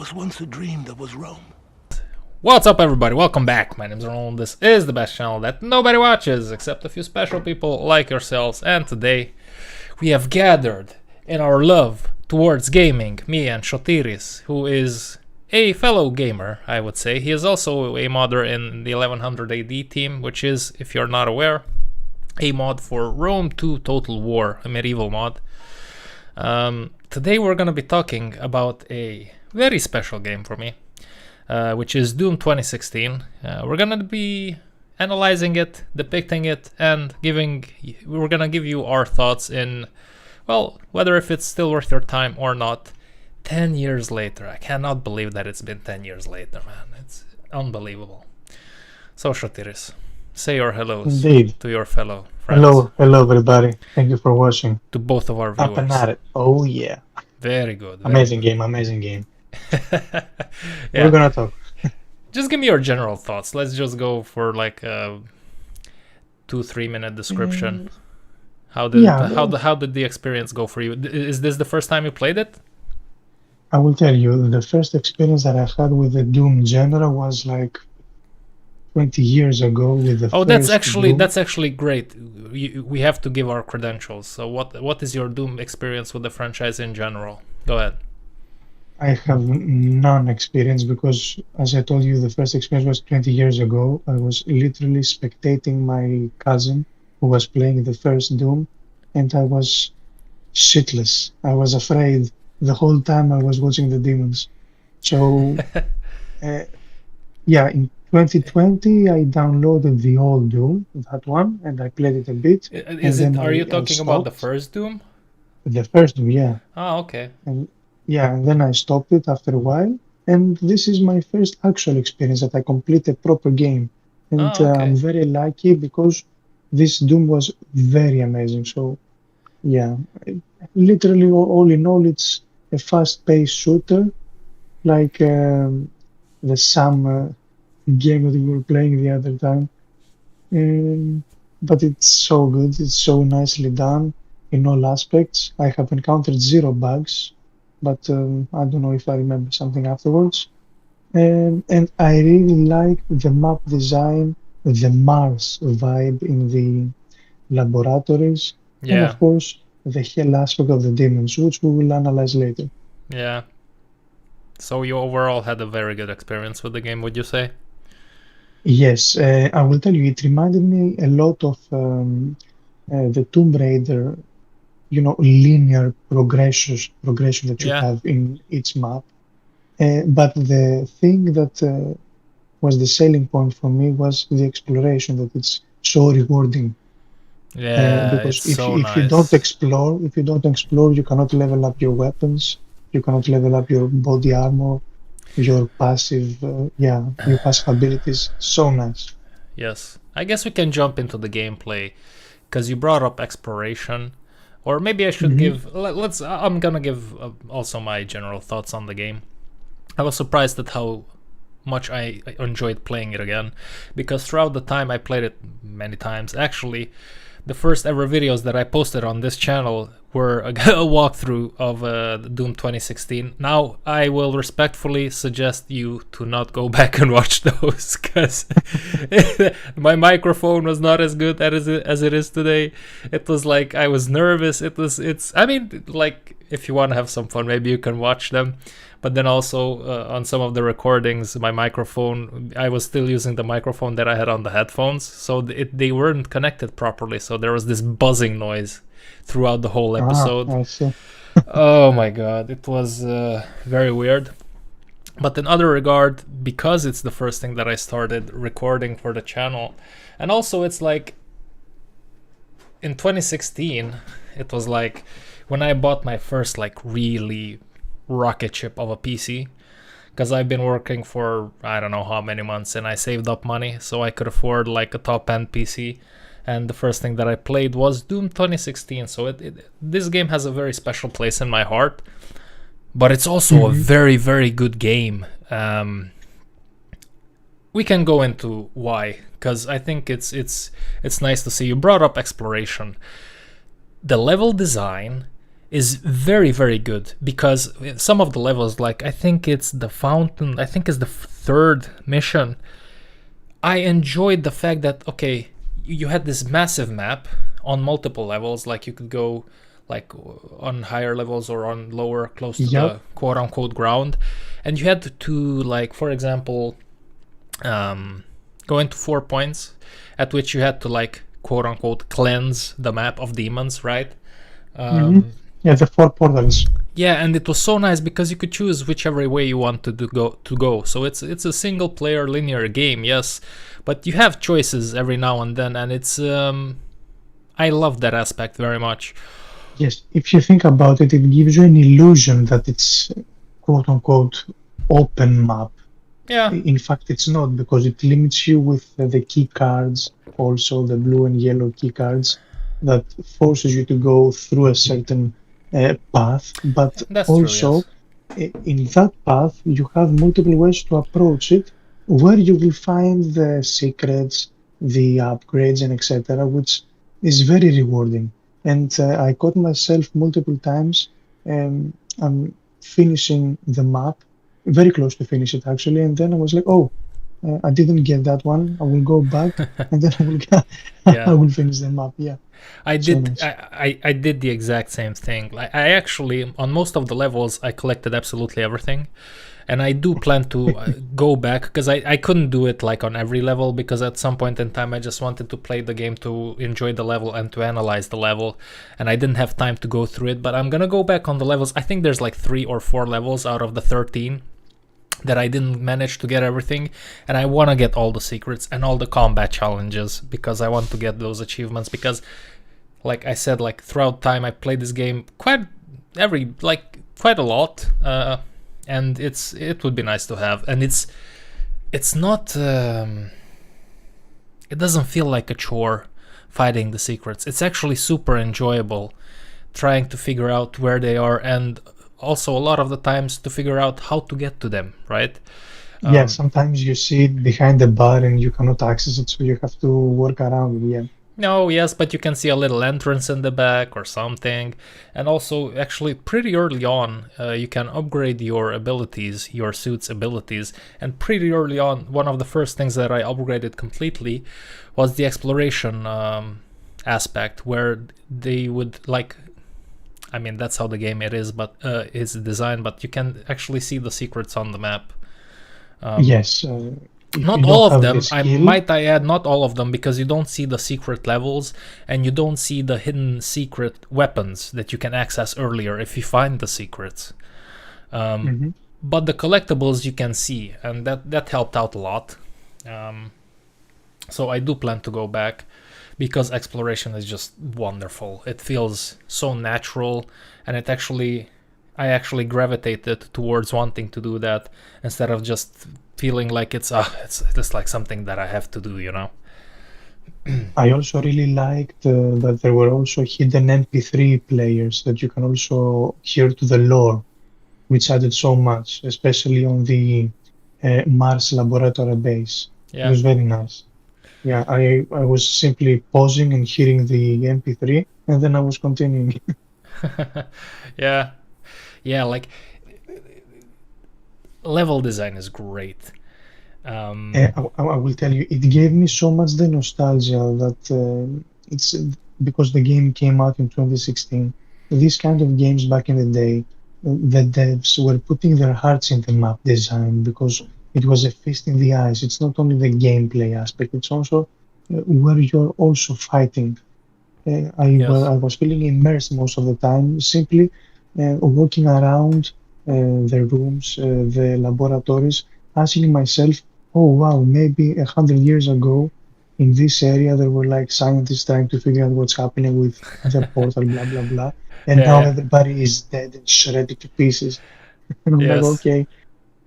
was once a dream that was Rome. What's up, everybody? Welcome back. My name's Ronald. This is the best channel that nobody watches except a few special people like yourselves. And today we have gathered in our love towards gaming, me and Shotiris, who is a fellow gamer, I would say. He is also a modder in the 1100 AD team, which is, if you're not aware, a mod for Rome 2 Total War, a medieval mod. Today we're going to be talking about a very special game for me, which is Doom 2016. We're going to be analyzing it, depicting it, and we're going to give you our thoughts in, well, whether if it's still worth your time or not. 10 years later. I cannot believe that it's been 10 years later, man. It's unbelievable. So, Shotiris, say your hellos to your fellow friends. Hello everybody. Thank you for watching. To both of our viewers. Up and at it. Oh yeah. Very good. Amazing game. Yeah. We're gonna talk. Just give me your general thoughts. Let's just go for like a 2-3 minute description. How did the experience go for you? Is this the first time you played it? I will tell you, the first experience that I had with the Doom genre was like 20 years ago with the that's actually great. We have to give our credentials. So what is your Doom experience with the franchise in general? Go ahead. I have none experience because, as I told you, the first experience was 20 years ago. I was literally spectating my cousin who was playing the first Doom, and I was shitless. I was afraid the whole time I was watching the demons. So, in 2020 I downloaded the old Doom, that one, and I played it a bit. Are you talking about the first Doom? The first Doom, yeah. Oh, okay. And then I stopped it after a while, and this is my first actual experience that I complete a proper game. And I'm very lucky because this Doom was very amazing. So, literally all in all, it's a fast-paced shooter, like the Sam game that we were playing the other time. But it's so good, it's so nicely done in all aspects. I have encountered 0 bugs, but I don't know if I remember something afterwards. And I really like the map design, the Mars vibe in the laboratories, and of course the hell aspect of the demons, which we will analyze later. Yeah. So you overall had a very good experience with the game, would you say? Yes, I will tell you, it reminded me a lot of the Tomb Raider, linear progression that you have in each map. But the thing that was the selling point for me was the exploration, that it's so rewarding. Yeah, because if you don't explore, you cannot level up your weapons, you cannot level up your body armor, your passive abilities. So nice. Yes, I guess we can jump into the gameplay because you brought up exploration, or maybe I should I'm gonna give also my general thoughts on the game. I was surprised at how much I enjoyed playing it again, because throughout the time I played it many times. Actually, the first ever videos that I posted on this channel were a walkthrough of Doom 2016. Now, I will respectfully suggest you to not go back and watch those, because my microphone was not as good as it is today. It was like I was nervous. If you want to have some fun, maybe you can watch them. But then also on some of the recordings, my microphone, I was still using the microphone that I had on the headphones, so they weren't connected properly. So there was this buzzing noise throughout the whole episode. I see. Oh my god, it was very weird. But in other regard, because it's the first thing that I started recording for the channel, and also it's like in 2016, it was like when I bought my first really rocket ship of a PC, because I've been working for I don't know how many months, and I saved up money so I could afford like a top-end PC. And the first thing that I played was Doom 2016. So this game has a very special place in my heart, but it's also a very, very good game. We can go into why, because I think it's nice to see. You brought up exploration. The level design is very, very good, because some of the levels, like I think it's the fountain, I think it's the third mission, I enjoyed the fact that, okay, you had this massive map on multiple levels, like you could go like on higher levels or on lower, close to the quote-unquote ground, and you had to, like, for example, go into 4 points at which you had to, like, quote-unquote cleanse the map of demons, right? Yeah, the 4 portals. Yeah, and it was so nice because you could choose whichever way you wanted to go. So it's a single player linear game, yes, but you have choices every now and then, and it's I love that aspect very much. Yes, if you think about it, it gives you an illusion that it's quote unquote open map. Yeah. In fact, it's not, because it limits you with the key cards, also the blue and yellow key cards, that forces you to go through a certain path. But That's also, true, yes. In that path, you have multiple ways to approach it, where you will find the secrets, the upgrades, and etc., which is very rewarding. And I caught myself multiple times. I'm finishing the map, very close to finish it actually, and then I was like, oh, I didn't get that one. I will go back, and then I will finish the map. Yeah, I so did. nice. I did the exact same thing. Like, I actually, on most of the levels, I collected absolutely everything, and I do plan to go back, because I couldn't do it like on every level, because at some point in time I just wanted to play the game to enjoy the level and to analyze the level, and I didn't have time to go through it. But I'm gonna go back on the levels. I think there's like 3 or 4 levels out of the 13 that I didn't manage to get everything, and I want to get all the secrets and all the combat challenges, because I want to get those achievements, because like I said, like throughout time I played this game quite a lot, and it would be nice to have. And it's not it doesn't feel like a chore fighting the secrets. It's actually super enjoyable trying to figure out where they are, and also a lot of the times to figure out how to get to them, right? Yeah, sometimes you see it behind the bar and you cannot access it, so you have to work around it. Yeah. No, yes, but you can see a little entrance in the back or something. And also, actually, pretty early on, you can upgrade your abilities, your suit's abilities. And pretty early on, one of the first things that I upgraded completely was the exploration aspect, where they would, like, I mean, that's how the game it is, but is designed, but you can actually see the secrets on the map. Yes. Not all of them, I add, not all of them, because you don't see the secret levels, and you don't see the hidden secret weapons that you can access earlier if you find the secrets. But the collectibles you can see, and that helped out a lot. So I do plan to go back, because exploration is just wonderful. It feels so natural, and I actually gravitated towards wanting to do that, instead of just feeling like it's just like something that I have to do, you know? I also really liked that there were also hidden MP3 players that you can also hear to the lore, which added so much, especially on the Mars laboratory base. Yeah. It was very nice. Yeah, I was simply pausing and hearing the MP3, and then I was continuing. Yeah, like, level design is great. I will tell you, it gave me so much the nostalgia that it's because the game came out in 2016. These kind of games back in the day, the devs were putting their hearts in the map design, because it was a feast in the eyes. It's not only the gameplay aspect, it's also where you're also fighting. I was feeling immersed most of the time, simply walking around the rooms, the laboratories, asking myself, oh wow, maybe 100 years ago in this area there were like scientists trying to figure out what's happening with the portal, blah blah blah, and now everybody is dead and shredded to pieces. And I'm like, okay.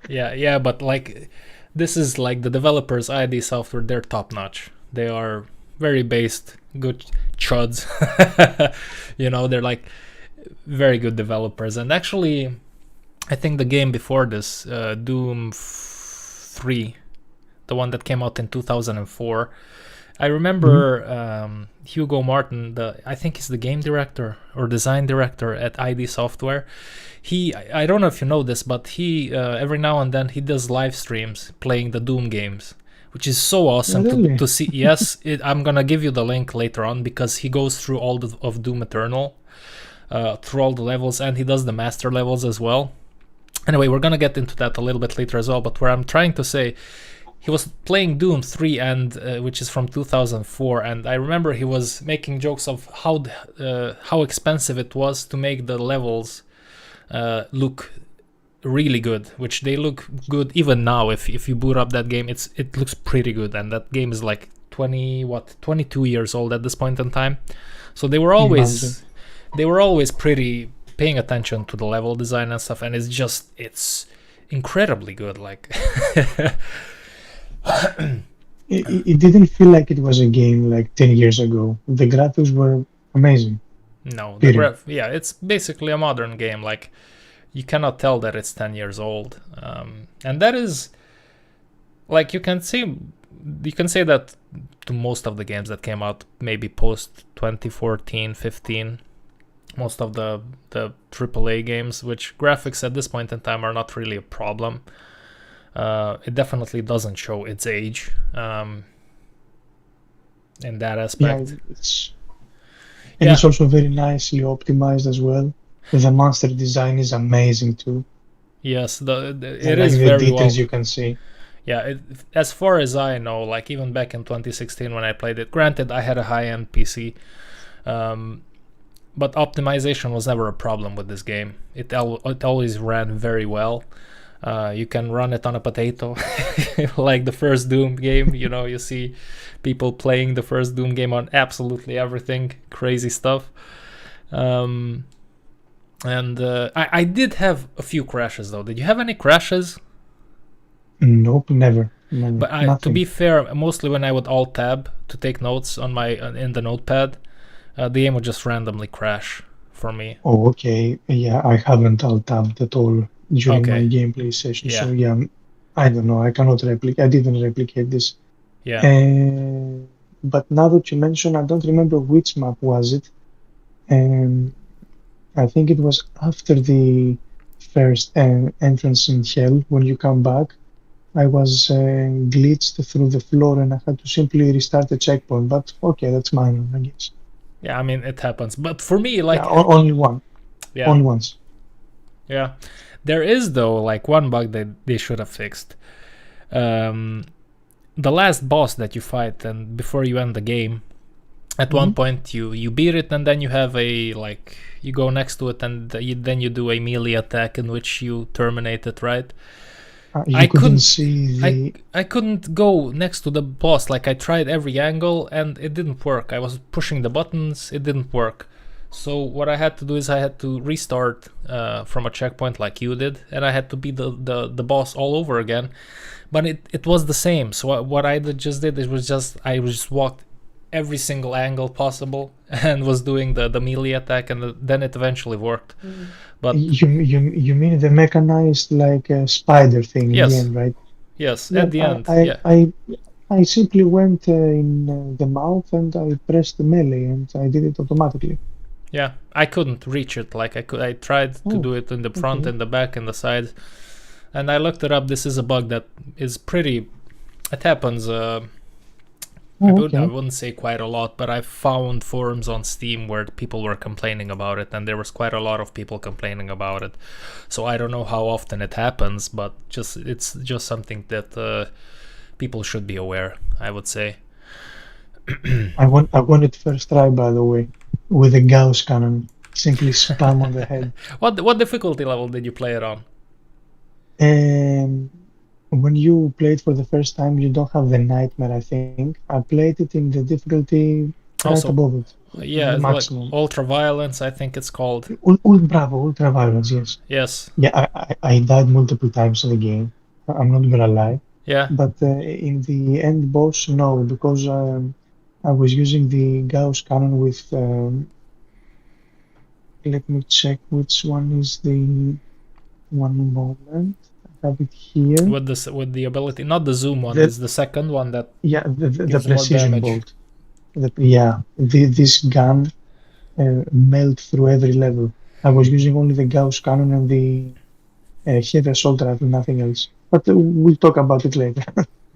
Yeah, but like, this is like the developers, ID Software, they're top notch. They are very based, good chuds. You know, they're like very good developers. And actually, I think the game before this, Doom 3, the one that came out in 2004, I remember Hugo Martin, I think he's the game director or design director at ID Software. I don't know if you know this, but he every now and then he does live streams playing the Doom games, which is so awesome to see. Yes, I'm gonna give you the link later on because he goes through all of Doom Eternal, through all the levels, and he does the master levels as well. Anyway, we're gonna get into that a little bit later as well. But where I'm trying to say, he was playing Doom 3, and which is from 2004, and I remember he was making jokes of how expensive it was to make the levels look really good, which they look good even now. If you boot up that game, it looks pretty good, and that game is like 22 years old at this point in time. So they were always pretty paying attention to the level design and stuff, and it's incredibly good. Like it didn't feel like it was a game like 10 years ago. The graphics were amazing. No, it's basically a modern game. Like, you cannot tell that it's 10 years old, and that is, like, you can say that to most of the games that came out maybe post 2014, 15. Most of the AAA games, which graphics at this point in time are not really a problem. It definitely doesn't show its age in that aspect. Yeah, it's also very nicely optimized as well. The monster design is amazing too. Yes, it is very well. The details you can see. Yeah, as far as I know, like even back in 2016 when I played it, granted I had a high-end PC, but optimization was never a problem with this game. It always ran very well. You can run it on a potato, like the first Doom game. You know, you see people playing the first Doom game on absolutely everything, crazy stuff. And I did have a few crashes though. Did you have any crashes? Nope, never. But to be fair, mostly when I would alt tab to take notes on in the notepad, the game would just randomly crash for me. Oh, okay. Yeah, I haven't alt tabbed at all during my gameplay session. Yeah. So yeah, I don't know. I didn't replicate this. Yeah. But now that you mention, I don't remember which map was it. I think it was after the first entrance in Hell. When you come back, I was glitched through the floor and I had to simply restart the checkpoint. But okay, that's minor, I guess. Yeah, I mean, it happens. But for me, like... only one. Yeah. Only once. Yeah. There is, though, like one bug that they should have fixed. The last boss that you fight, and before you end the game, at one point you beat it, and then you have you go next to it, and then you do a melee attack in which you terminate it, right? I couldn't see I couldn't go next to the boss. Like, I tried every angle and it didn't work. I was pushing the buttons, it didn't work. So what I had to do is I had to restart from a checkpoint like you did, and I had to beat the boss all over again. But it was the same. So what I just did I just walked every single angle possible and was doing the melee attack, and then it eventually worked. But you mean the mechanized spider thing in the end, right? Yes, at the end. I simply went in the mouth and I pressed the melee and I did it automatically. Yeah, I couldn't reach it. Like I tried to do it in the front and the back and the sides, and I looked it up. This is a bug that is pretty. It happens. I wouldn't say quite a lot, but I found forums on Steam where people were complaining about it, and there was quite a lot of people complaining about it. So I don't know how often it happens, but it's just something that people should be aware, I would say. I won it first try, by the way, with a Gauss cannon. Simply spam on the head. What difficulty level did you play it on? When you play it for the first time, you don't have the nightmare, I think. I played it in the difficulty right above it. Yeah, maximum. Like ultra violence, I think it's called. Ultra violence, yes. Yes. Yeah, I died multiple times in the game. I'm not gonna lie. Yeah. But in the end boss, no, because I was using the Gauss cannon with. Let me check which one is the one moment. I have it here. with the ability, not the zoom one, The, it's the second one that yeah, the gives more precision damage. bolt. This gun melt through every level. I was using only the Gauss cannon and the heavy assault rifle, nothing else. But we'll talk about it later.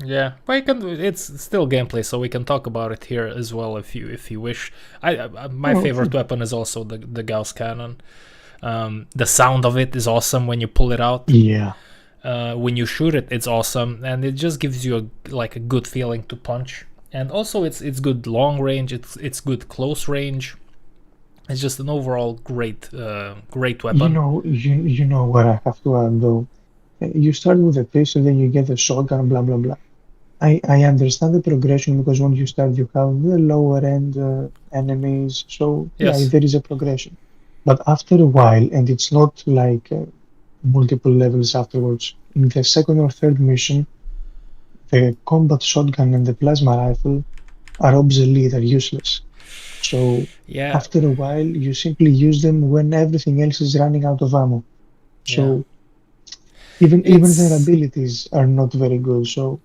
Yeah, but it's still gameplay, so we can talk about it here as well if you wish. My favorite weapon is also the Gauss cannon. The sound of it is awesome when you pull it out. Yeah. When you shoot it, it's awesome, and it just gives you a good feeling to punch. And also, it's good long range. It's good close range. It's just an overall great weapon. You know what I have to add though. You start with a pistol, then you get a shotgun, blah blah blah. I understand the progression because when you start, you have the lower end enemies. So Yes. yeah, there is a progression. But after a while, and it's not like multiple levels afterwards. In the second or third mission, the combat shotgun and the plasma rifle are obsolete, are useless. So Yeah, after a while, you simply use them when everything else is running out of ammo. So even their abilities are not very good. So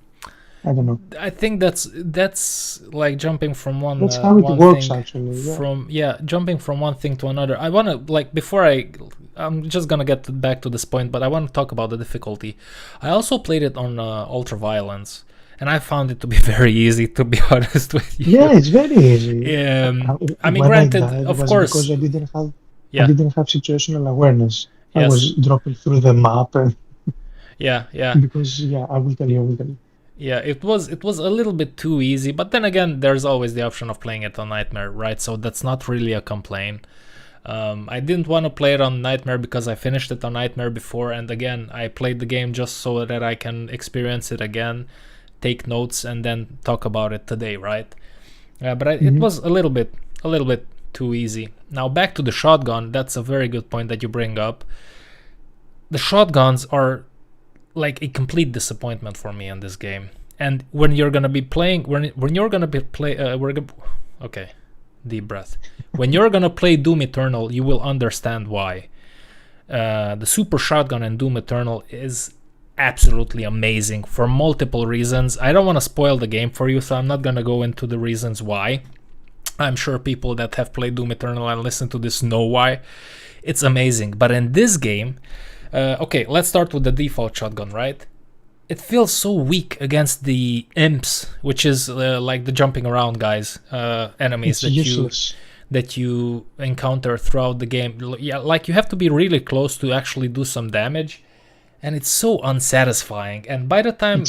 I don't know. I think that's like jumping from one. That's how it one works, thing actually. jumping from one thing to another. I want to I'm just gonna get back to this point, but I want to talk about the difficulty. I also played it on ultra violence, and I found it to be very easy, to be honest with you. Yeah, it's very easy. I mean, When granted, died, of was course, because I didn't have situational awareness. I was dropping through the map, and because I will tell you. Yeah, it was a little bit too easy, but then again, there's always the option of playing it on Nightmare, right? So that's not really a complaint. I didn't want to play it on Nightmare because I finished it on Nightmare before, and again, I played the game just so that I can experience it again, take notes, and then talk about it today, right? But it was a little bit too easy. Now back to the shotgun. That's a very good point that you bring up. The shotguns are like a complete disappointment for me in this game. And when you're gonna be playing, okay, deep breath. When you're gonna play Doom Eternal, you will understand why. The super shotgun in Doom Eternal is absolutely amazing for multiple reasons. I don't want to spoil the game for you, so I'm not gonna go into the reasons why. I'm sure people that have played Doom Eternal and listen to this know why. It's amazing. But in this game, okay, let's start with the default shotgun, right? It feels so weak against the imps, which is like the jumping around guys, enemies that you encounter throughout the game. Yeah, like you have to be really close to actually do some damage, and it's so unsatisfying. And by the time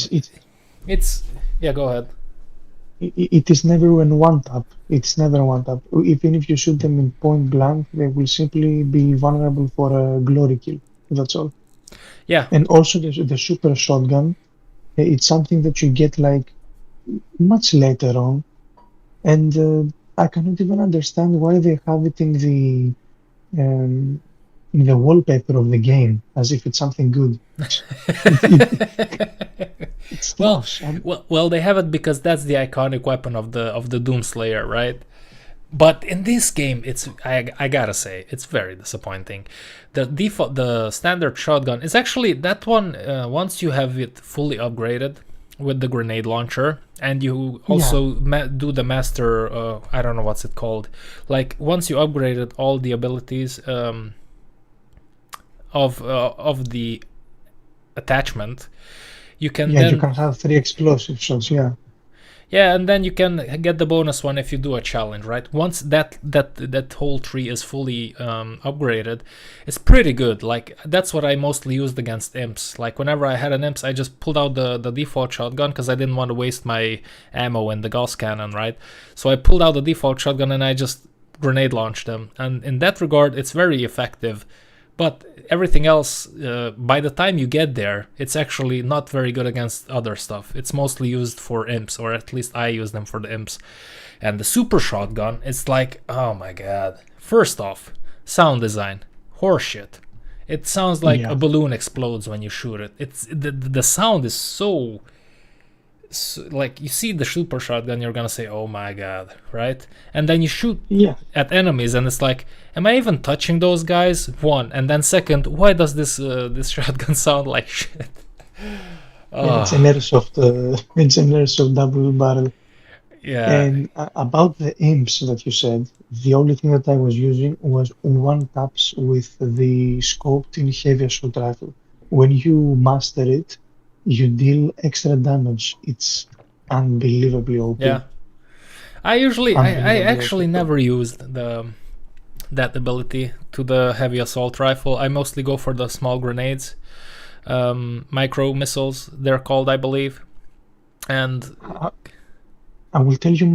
it's go ahead. It is never in one tap. It's never one tap. Even if you shoot them in point blank, they will simply be vulnerable for a glory kill. That's all. Yeah. And also the super shotgun, it's something that you get like much later on, and I cannot even understand why they have it in the wallpaper of the game as if it's something good. It's well, they have it because that's the iconic weapon of the Doomslayer, right? But in this game, I gotta say, it's very disappointing. The standard shotgun is actually that one. Once you have it fully upgraded with the grenade launcher, and you also do the master. I don't know what's it called. Like once you upgraded all the abilities of the attachment, you can you can have 3 explosive shots. Yeah, and then you can get the bonus one if you do a challenge, right? Once that whole tree is fully upgraded, it's pretty good. Like that's what I mostly used against imps. Like whenever I had an imps, I just pulled out the default shotgun because I didn't want to waste my ammo in the Gauss cannon, right? So I pulled out the default shotgun and I just grenade launched them. And in that regard, it's very effective. But everything else, by the time you get there, it's actually not very good against other stuff. It's mostly used for imps, or at least I use them for the imps. And the super shotgun, it's like, oh my god. First off, sound design, horseshit. It sounds like a balloon explodes when you shoot it. It's the sound is so like you see the super shotgun, you're gonna say, "Oh my god!" Right? And then you shoot Yeah, at enemies, and it's like, "Am I even touching those guys?" One, and then second, why does this shotgun sound like shit? yeah, it's an airsoft. It's an airsoft double barrel. Yeah, And about the imps that you said, the only thing that I was using was one taps with the scoped in heavy assault rifle. When you master it, you deal extra damage. It's unbelievably OP. yeah. I actually OP. never used that ability to the heavy assault rifle. I mostly go for the small grenades, micro missiles they're called, I believe. And I will tell you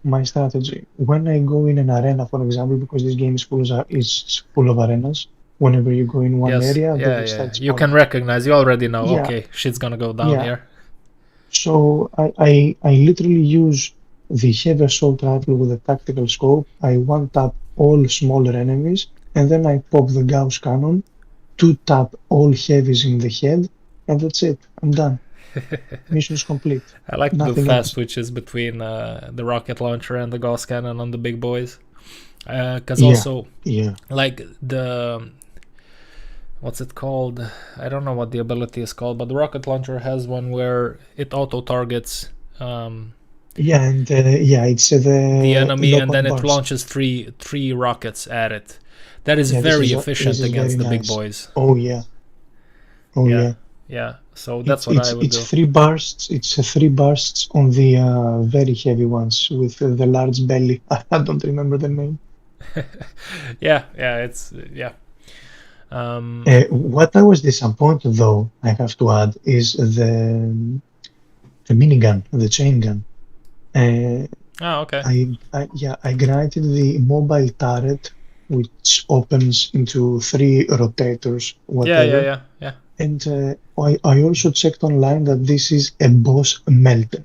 my strategy. When I go in an arena, for example, because this game is full of arenas. Whenever you go in one yes, area, yeah, they yeah, start you can spawning. recognize. You already know. Yeah, Okay, shit's gonna go down yeah. here. So I literally use the heavy assault rifle with a tactical scope. I one tap all smaller enemies, and then I pop the Gauss cannon, two tap all heavies in the head, and that's it. I'm done. Mission's complete. I like to do Nothing fast else. switches between the rocket launcher and the Gauss cannon on the big boys. Because Yeah, also, yeah. like what's it called? I don't know what the ability is called, but the rocket launcher has one where it auto targets Yeah, and yeah, it's the the enemy, and then lock-on it burst. launches three rockets at it. That is Yeah, very this efficient is very against the big nice. boys. Oh yeah, oh Yeah, yeah. yeah. So It's that's what I it's would it's do. three bursts. It's three bursts on the very heavy ones with the large belly. I don't remember the name. Yeah, yeah. It's yeah. Um. What I was disappointed though, I have to add, is the minigun, the chain gun. Uh, Oh, okay. I granted the mobile turret, which opens into three rotators, Yeah, yeah, whatever. yeah, yeah. And I also checked online that this is a boss melter.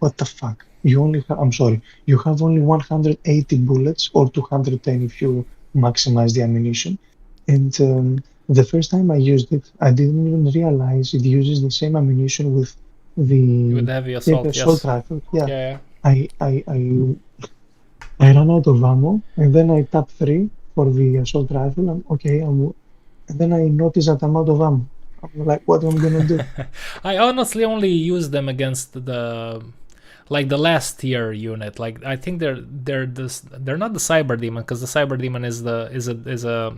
What the fuck? I'm sorry, you have only 180 bullets or 210 if you maximize the ammunition. And the first time I used it, I didn't even realize it uses the same ammunition with With the the heavy heavy assault, assault yes. rifle. Yeah, Yeah, yeah. I, I, I, I ran out of ammo, and then I tapped three for the assault rifle. And then I noticed that I'm out of ammo. I'm like, what am I gonna do? I honestly only use them against the last tier unit. Like I think they're not the cyber demon, because the cyber demon is a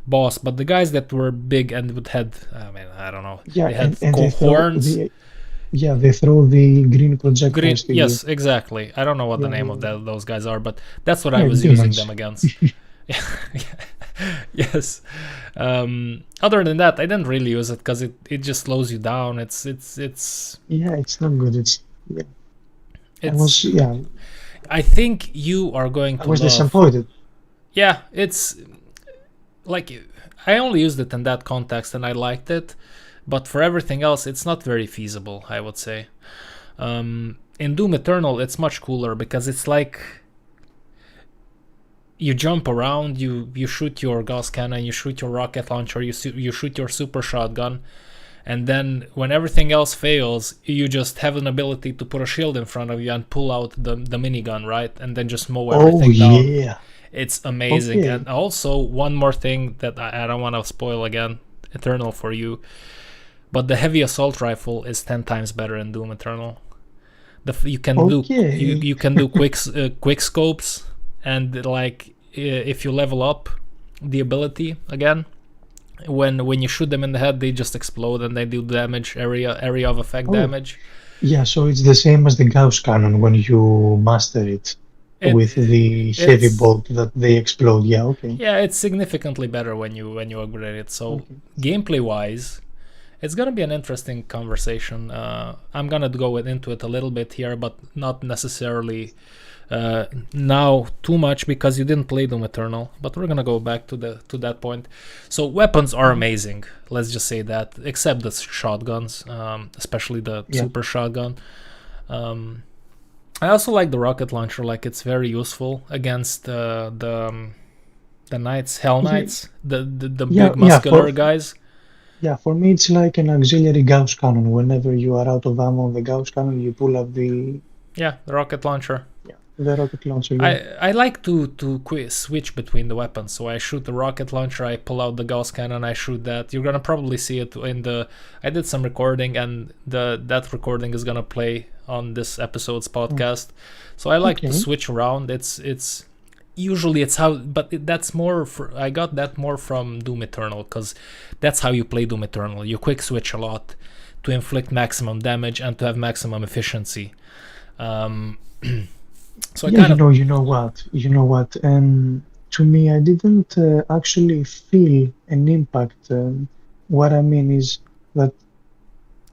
boss, but the guys that were big and would had, I mean, I don't know, Yeah, they had and they throw horns. they throw the green Green, projectiles to you. yes, exactly. I don't know what the Yeah, name of yeah, those guys are, but that's what I yeah, was using demons. them against. Yes. Other than that, I didn't really use it because it just slows you down. Yeah, it's not good. Yeah, I It's. was yeah, I think you are going I to was love. disappointed. Yeah, it's like I only used it in that context and I liked it, but for everything else, it's not very feasible, I would say. In Doom Eternal, it's much cooler because it's like you jump around, you shoot your Gauss cannon, you shoot your rocket launcher, you shoot your super shotgun, and then when everything else fails, you just have an ability to put a shield in front of you and pull out the minigun, right? And then just mow Oh everything down. yeah. It's amazing. Okay. And also, one more thing that I don't want to spoil again, Eternal for you, but the heavy assault rifle is 10 times better in Doom Eternal. You can do Okay. you can do quick scopes, and like if you level up the ability again, when you shoot them in the head, they just explode and they do damage, area of effect Oh, damage. yeah. So it's the same as the Gauss cannon when you master it It with the heavy it's bolt that they explode. Yeah. Okay. Yeah, it's significantly better when you upgrade it. So Okay. gameplay wise, it's gonna be an interesting conversation. I'm gonna go into it a little bit here, but not necessarily now too much because you didn't play Doom Eternal. But we're gonna go back to that point. So weapons are Mhm. amazing. Let's just say that, except the shotguns, especially the Yeah. super shotgun. Um, I also like the rocket launcher. Like it's very useful against the knights, hell Yeah. knights, the Yeah. big Yeah. muscular guys. Yeah, for me it's like an auxiliary Gauss cannon. Whenever you are out of ammo on the Gauss cannon, you pull up Yeah, the rocket launcher. the rocket launcher. Yeah. I like to switch between the weapons. So I shoot the rocket launcher, I pull out the Gauss cannon, I shoot that. You're gonna probably see it in the. I did some recording, and that recording is gonna play on this episode's podcast. So I like to switch around. It's usually it's how, but that's more. I got that more from Doom Eternal, because that's how you play Doom Eternal. You quick switch a lot to inflict maximum damage and to have maximum efficiency. So Yeah, you know what? To me, I didn't actually feel an impact. What I mean is that,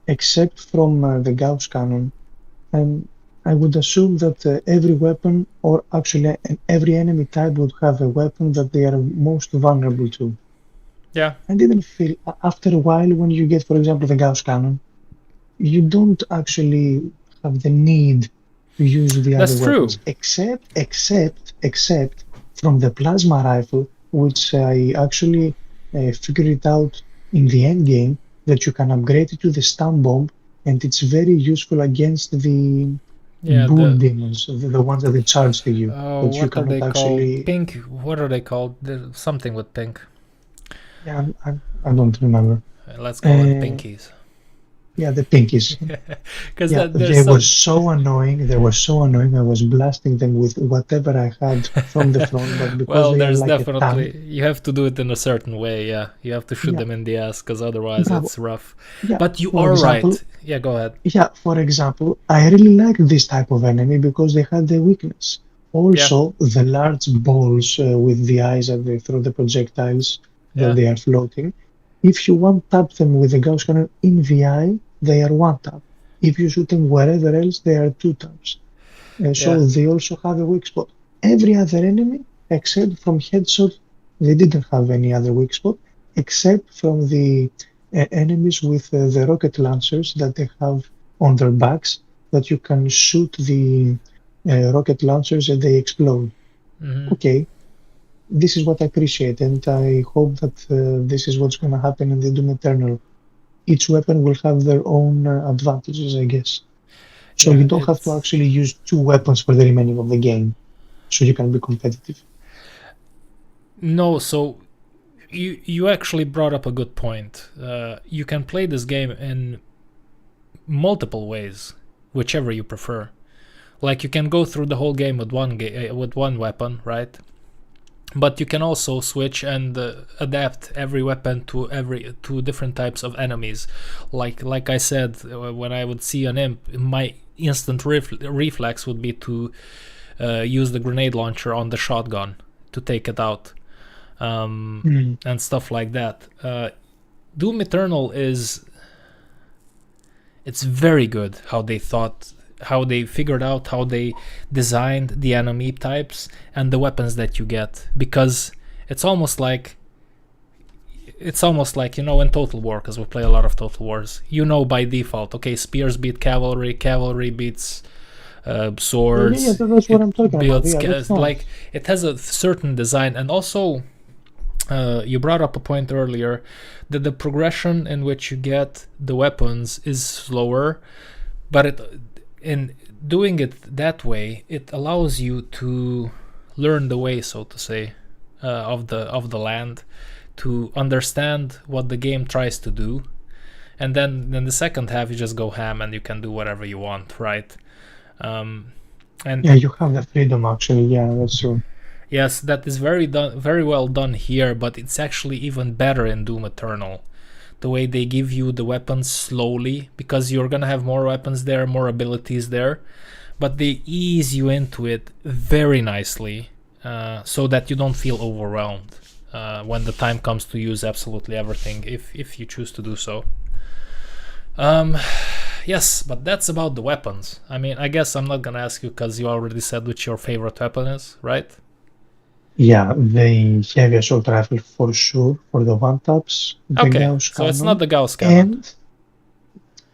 except from the Gauss cannon, I would assume that every weapon, or actually every enemy type, would have a weapon that they are most vulnerable to. Yeah. I didn't feel, after a while, when you get, for example, the Gauss cannon, you don't actually have the need to use the That's other true. weapons, except from the plasma rifle, which I actually figured it out in the end game, that you can upgrade it to the stun bomb, and it's very useful against the bull demons, the ones that they charge to you. Oh, that you what are they cannot called? Pink. What are they called? There's something with pink. Yeah, I don't remember. Let's call it pinkies. Yeah, the pinkies. Because they were so annoying. They were so annoying. I was blasting them with whatever I had from the front. But because there's like definitely, you have to do it in a certain way. Yeah, you have to shoot them in the ass, because otherwise it's rough. Yeah, but you are right. Yeah, go ahead. Yeah, for example, I really liked this type of enemy because they had the weakness. Also, the large balls with the eyes that they throw the projectiles that they are floating. If you one-tap them with the Gauss cannon in the eye, they are one-tap. If you shoot them wherever else, they are two-taps. So they also have a weak spot. Every other enemy, except from headshot, they didn't have any other weak spot, except from the enemies with the rocket launchers that they have on their backs, that you can shoot the rocket launchers and they explode. Okay. This is what I appreciate, and I hope that this is what's going to happen in the Doom Eternal. Each weapon will have their own advantages, I guess. So you don't have to actually use two weapons for the remaining of the game, so you can be competitive. No, so you actually brought up a good point. You can play this game in multiple ways, whichever you prefer. Like, you can go through the whole game with one weapon, right? But you can also switch and adapt every weapon to different types of enemies. Like I said, when I would see an imp, my instant reflex would be to use the grenade launcher on the shotgun to take it out, and stuff like that. Doom Eternal it's very good how they figured out how they designed the enemy types and the weapons that you get, because it's almost like in Total War, because we play a lot of Total Wars, by default, okay, spears beat cavalry beats swords. Yeah, that's what I'm talking about. Like, it has a certain design. And also, you brought up a point earlier that the progression in which you get the weapons is slower, but in doing it that way, it allows you to learn the way, so to say, of the land, to understand what the game tries to do, and then the second half you just go ham and you can do whatever you want, right? And you have the freedom, actually. Yeah, that's true. Yes, that is very well done here, but it's actually even better in Doom Eternal. The way they give you the weapons slowly, because you're gonna have more weapons there, more abilities there, but they ease you into it very nicely, so that you don't feel overwhelmed when the time comes to use absolutely everything, if you choose to do so. Yes, but that's about the weapons. I mean, I guess I'm not gonna ask you, because you already said which your favorite weapon is, right? Yeah, the heavy assault rifle for sure, for the one-taps. Okay, so it's not the Gauss cannon.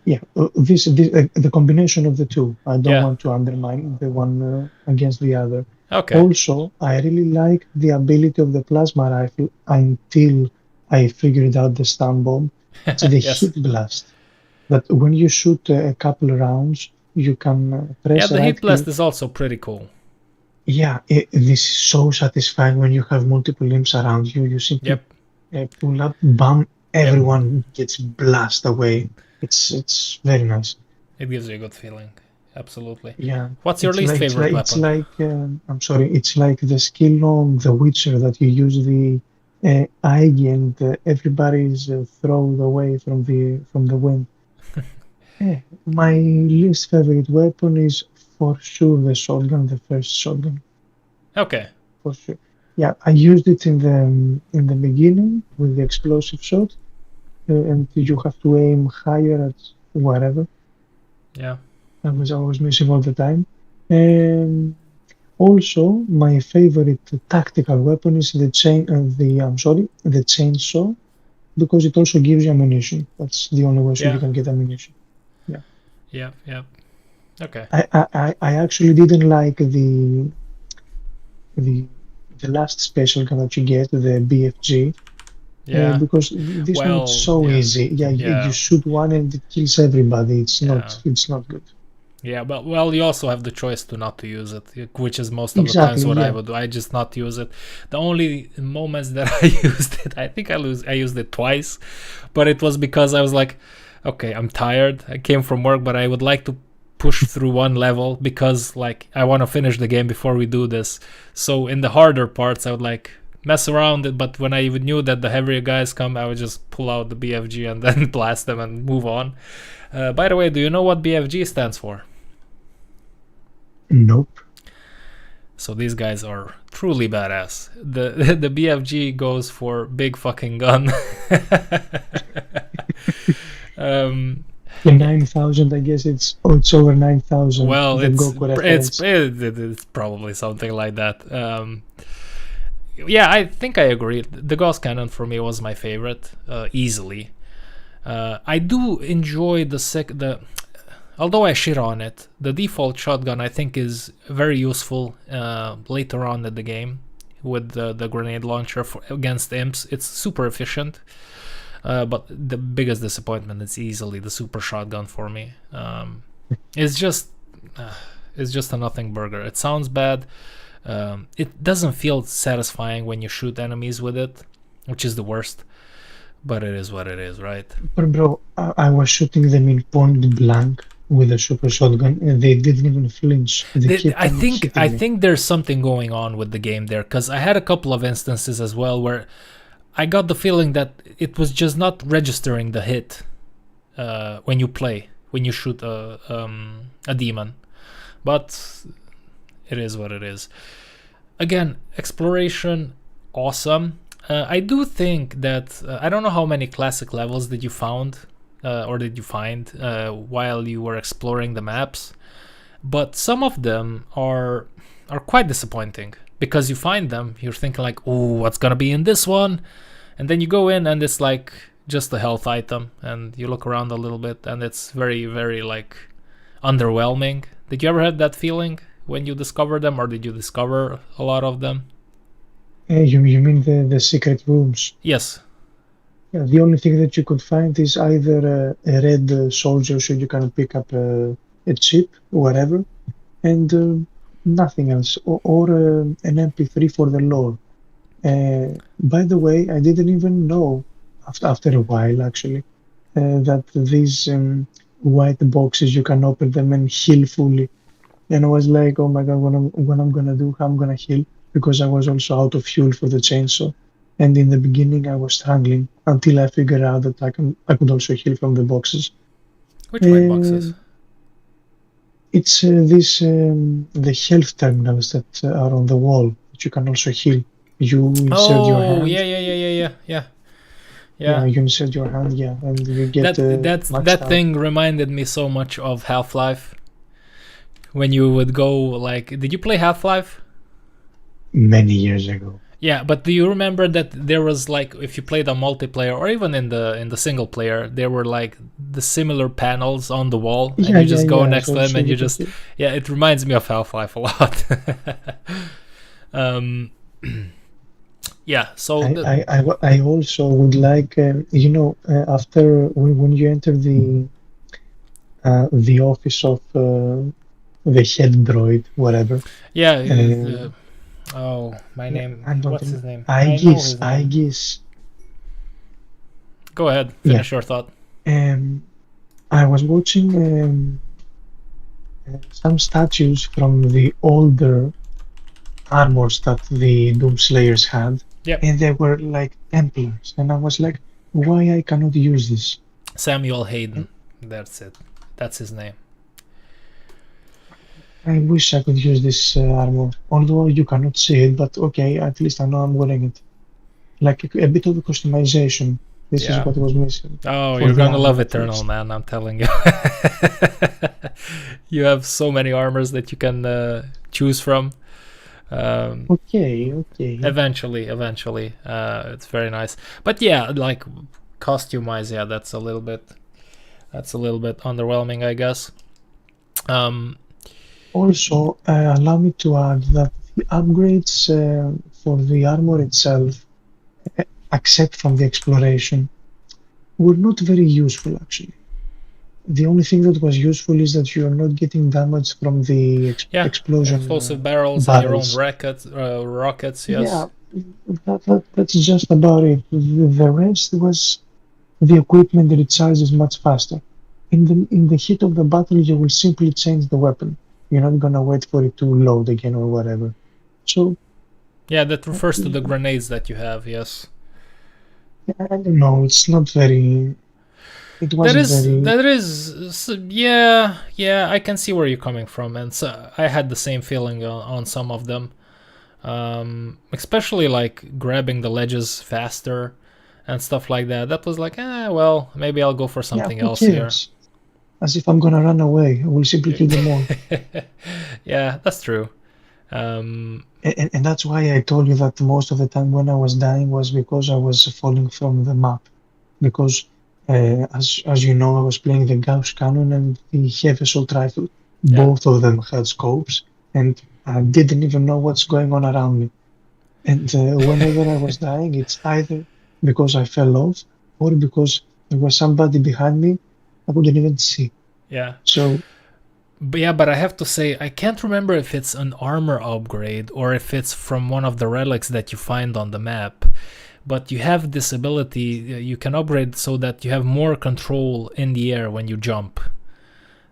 And the combination of the two. I don't want to undermine the one against the other. Okay. Also, I really like the ability of the plasma rifle until I figured out the stun bomb, It's the Yes. heat blast. That when you shoot a couple of rounds, you can Yeah, press the right heat blast click. is also pretty cool. Yeah, this is so satisfying when you have multiple imps around you. You simply Yep. pull up, bam, Yep. everyone gets blasted away. It's very nice. It gives you a good feeling. Absolutely. Yeah, What's your least favorite it's weapon? like I'm sorry, it's like the skill on The Witcher that you use the Aigi and everybody's thrown away from the wind. My least favorite weapon is for sure the shotgun, the first shotgun, Okay. for sure. Yeah, I used it in the beginning with the explosive shot, and you have to aim higher at whatever. Yeah. I was missing all the time. And also, my favorite tactical weapon is the chainsaw, because it also gives you ammunition. That's the only way so you Yeah. can get ammunition. Yeah, Yeah. Yeah. Okay. I actually didn't like the the last special gun that you get, the BFG, Yeah. because this one it's Well, so yeah. easy. Yeah, you Yeah. shoot one and it kills everybody. Yeah. It's not good. Yeah, but well, you also have the choice to not to use it, which is most of the times Exactly. what I Yeah. would do. I just not use it. The only moments that I used it, I think I used it twice, but it was because I was like, okay, I'm tired. I came from work, but I would like to push through one level because like I want to finish the game before we do this. So in the harder parts, I would like mess around it, but when I even knew that the heavier guys come, I would just pull out the BFG and then blast them and move on. By the way, do you know what BFG stands for? Nope. So these guys are truly badass. The BFG goes for big fucking gun. um, The 9,000, I guess it's over 9,000. well, The Goku reference. it's probably something like that. Yeah, I think I agree. The Gauss Cannon for me was my favorite, easily. I do enjoy the. Although I shit on it, the default shotgun I think is very useful later on in the game with the grenade launcher against imps. It's super efficient, but the biggest disappointment is easily the super shotgun for me. It's just a nothing burger. It sounds bad. It doesn't feel satisfying when you shoot enemies with it, which is the worst. But it is what it is, right? But bro, I was shooting them in point blank with a super shotgun, and they didn't even flinch. They kept I on hitting me. think there's something going on with the game there, because I had a couple of instances as well where I got the feeling that it was just not registering the hit when you shoot a demon. But it is what it is. Again, exploration, awesome. I do think that I don't know how many classic levels did you found or did you find while you were exploring the maps, but some of them are quite disappointing because you find them, you're thinking like, oh, what's gonna be in this one, and then you go in and it's like just a health item, and you look around a little bit and it's very, very like underwhelming. Did you ever have that feeling when you discover them, or did you discover a lot of them? You mean the secret rooms? Yes. Yeah, the only thing that you could find is either a red soldier, so you can pick up a chip, whatever, and nothing else, or an MP3 for the lore. By the way, I didn't even know after a while actually that these white boxes you can open them and heal fully. And I was like, oh my god, what I'm gonna do? How I'm gonna heal? Because I was also out of fuel for the chainsaw. And in the beginning, I was struggling until I figured out that I could also heal from the boxes. Which white boxes? It's the health terminals that are on the wall that you can also heal. You insert your hand. Oh, yeah. Yeah, you insert your hand, yeah, and you get that thing reminded me so much of Half-Life. When you would go like, did you play Half-Life? Many years ago. Yeah, but do you remember that there was like, if you played on multiplayer or even in the single player, there were like the similar panels on the wall, and you just go next to them and you just, yeah, it reminds me of Half-Life a lot. Yeah, so I also would like, after when you enter the office of the head droid, whatever. yeah, Uh, oh, my yeah, name, I don't what's his remember. name? I know Aegis, his name. Aegis. Go ahead, Yeah. finish your thought. I was watching some statues from the older armors that the Doomslayers had, Yep. and they were like Templars, and I was like, why I cannot use this? Samuel Hayden, that's it. That's his name. I wish I could use this armor, although you cannot see it, but okay, at least I know I'm wearing it. Like a bit of customization. This is Yeah. what was missing. Oh, For you're the gonna love armor, at Eternal, least. man, I'm telling you. You have so many armors that you can choose from. Okay. Eventually, it's very nice. But yeah, like costume-wise, yeah, that's a little bit underwhelming, I guess. Also, allow me to add that the upgrades for the armor itself, except from the exploration, were not very useful actually. The only thing that was useful is that you are not getting damage from the explosion explosive barrels and your own barrels. rockets, yes. Yeah, that's just about it. The rest was the equipment recharges much faster. In the heat of the battle, you will simply change the weapon. You're not gonna wait for it to load again or whatever. So Yeah, that refers to the grenades that you have, yes. I don't know. It's not very. It wasn't very. That is, yeah, I can see where you're coming from, and so I had the same feeling on some of them, especially like grabbing the ledges faster and stuff like that. That was like, well, maybe I'll go for something Who else here. cares? As if I'm gonna run away. I will simply kill them all. Yeah, that's true. And that's why I told you that most of the time when I was dying was because I was falling from the map. Because as you know, I was playing the Gauss cannon and the heavy assault rifle. Yeah. Both of them had scopes, and I didn't even know what's going on around me. And whenever I was dying, it's either because I fell off or because there was somebody behind me I couldn't even see. Yeah. So. But I have to say, I can't remember if it's an armor upgrade or if it's from one of the relics that you find on the map. But you have this ability, you can upgrade so that you have more control in the air when you jump.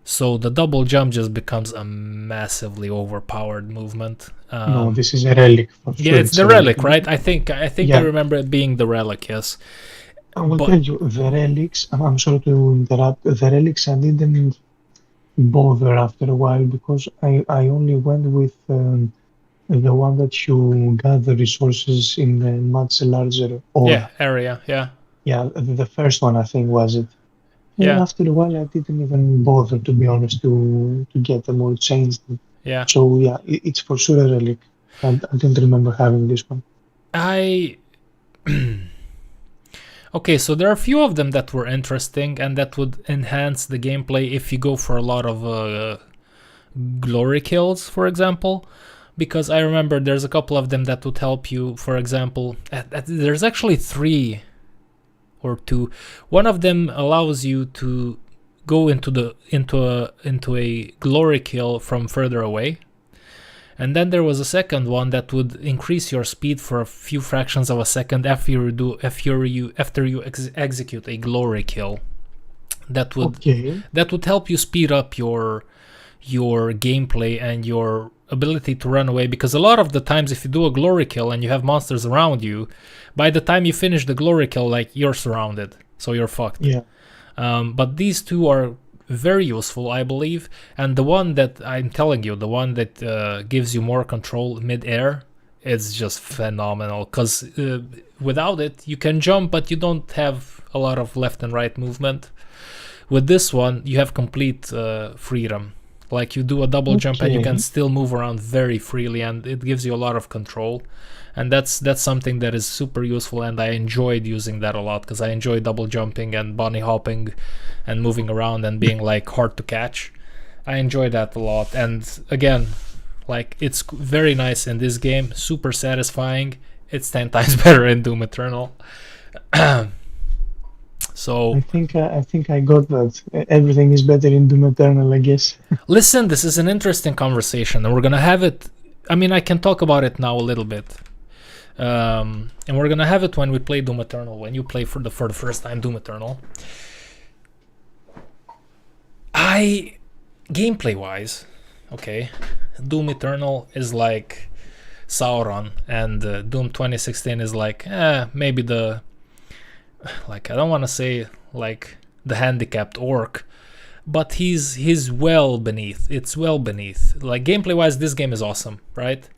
So the double jump just becomes a massively overpowered movement. No, this is a relic. For yeah, sure it's the relic, right? I think Yeah. I remember it being the relic, yes. I will tell you, the relics, I'm sorry to interrupt, the relics I didn't bother after a while because I only went with the one that you gather resources in a much larger area, yeah. Yeah, the first one I think was it. And Yeah. after a while I didn't even bother, to be honest, to get them or change them. Yeah. So yeah, it's for sure a relic. I don't remember having this one. Okay, so there are a few of them that were interesting and that would enhance the gameplay if you go for a lot of glory kills, for example. Because I remember there's a couple of them that would help you. For example, there's actually 3 or 2. One of them allows you to go into a glory kill from further away. And then there was a second one that would increase your speed for a few fractions of a second after you execute a glory kill. That would help you speed up your gameplay and your ability to run away, because a lot of the times if you do a glory kill and you have monsters around you, by the time you finish the glory kill, like, you're surrounded, so you're fucked. Yeah. But these two are very useful, I believe, and the one that I'm telling you, the one that gives you more control mid-air, is just phenomenal, because without it you can jump but you don't have a lot of left and right movement. With this one you have complete freedom. Like, you do a double jump and you can still move around very freely, and it gives you a lot of control. And that's something that is super useful, and I enjoyed using that a lot, because I enjoy double jumping and bunny hopping and moving around and being like hard to catch. I enjoy that a lot, and again, like, it's very nice in this game, super satisfying. it's 10 times better in Doom Eternal. So I think I got that. Everything is better in Doom Eternal, I guess. listen, this is an interesting conversation, and we're gonna have it. I mean, I can talk about it now a little bit, and we're gonna have it when we play Doom Eternal. When you play for the first time Doom Eternal, gameplay wise, okay, Doom Eternal is like Sauron, and Doom 2016 is like maybe the, like, I don't want to say like the handicapped orc, but he's well beneath. It's well beneath. Like, gameplay wise, this game is awesome, right?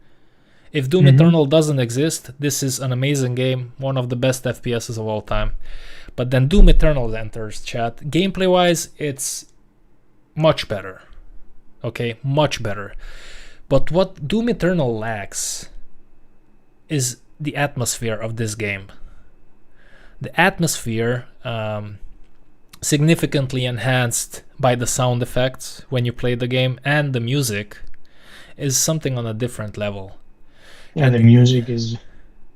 If Doom Eternal doesn't exist, this is an amazing game, one of the best FPSs of all time. But then Doom Eternal enters, chat. Gameplay wise, it's much better. Okay, much better. But what Doom Eternal lacks is the atmosphere of this game. The atmosphere, significantly enhanced by the sound effects when you play the game, and the music is something on a different level. And the music is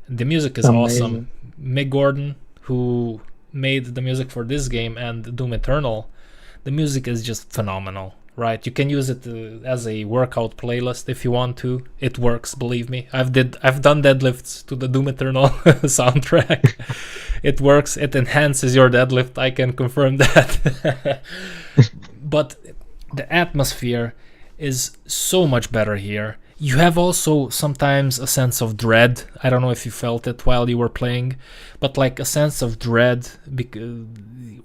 amazing. Awesome. Mick Gordon, who made the music for this game and Doom Eternal, the music is just phenomenal, right? You can use it as a workout playlist if you want to. It works, believe me. I've done deadlifts to the Doom Eternal soundtrack. It works. It enhances your deadlift. I can confirm that. But the atmosphere is so much better here. You have also sometimes a sense of dread. I don't know if you felt it while you were playing, but like a sense of dread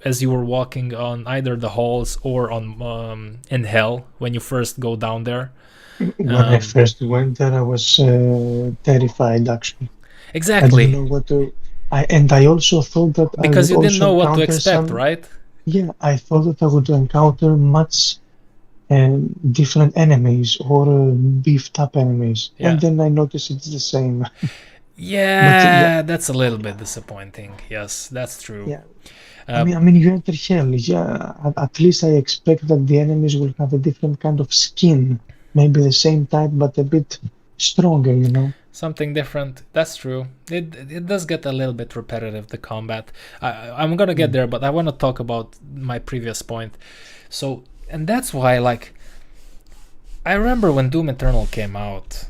as you were walking on either the halls or on in hell when you first go down there. When I first went there, I was terrified, actually. Exactly. I didn't know what to... I also thought that because I would you didn't know what to expect, some, right? Yeah, I thought that I would encounter much different enemies or beefed up enemies, and then I noticed it's the same. Yeah, that's a little bit disappointing. Yes, that's true. Yeah, I mean, you enter hell. Yeah, at least I expect that the enemies will have a different kind of skin, maybe the same type but a bit stronger. You know. Something different. That's true. It does get a little bit repetitive, the combat. I'm gonna get there, but I want to talk about my previous point. So, and that's why, like, I remember when Doom Eternal came out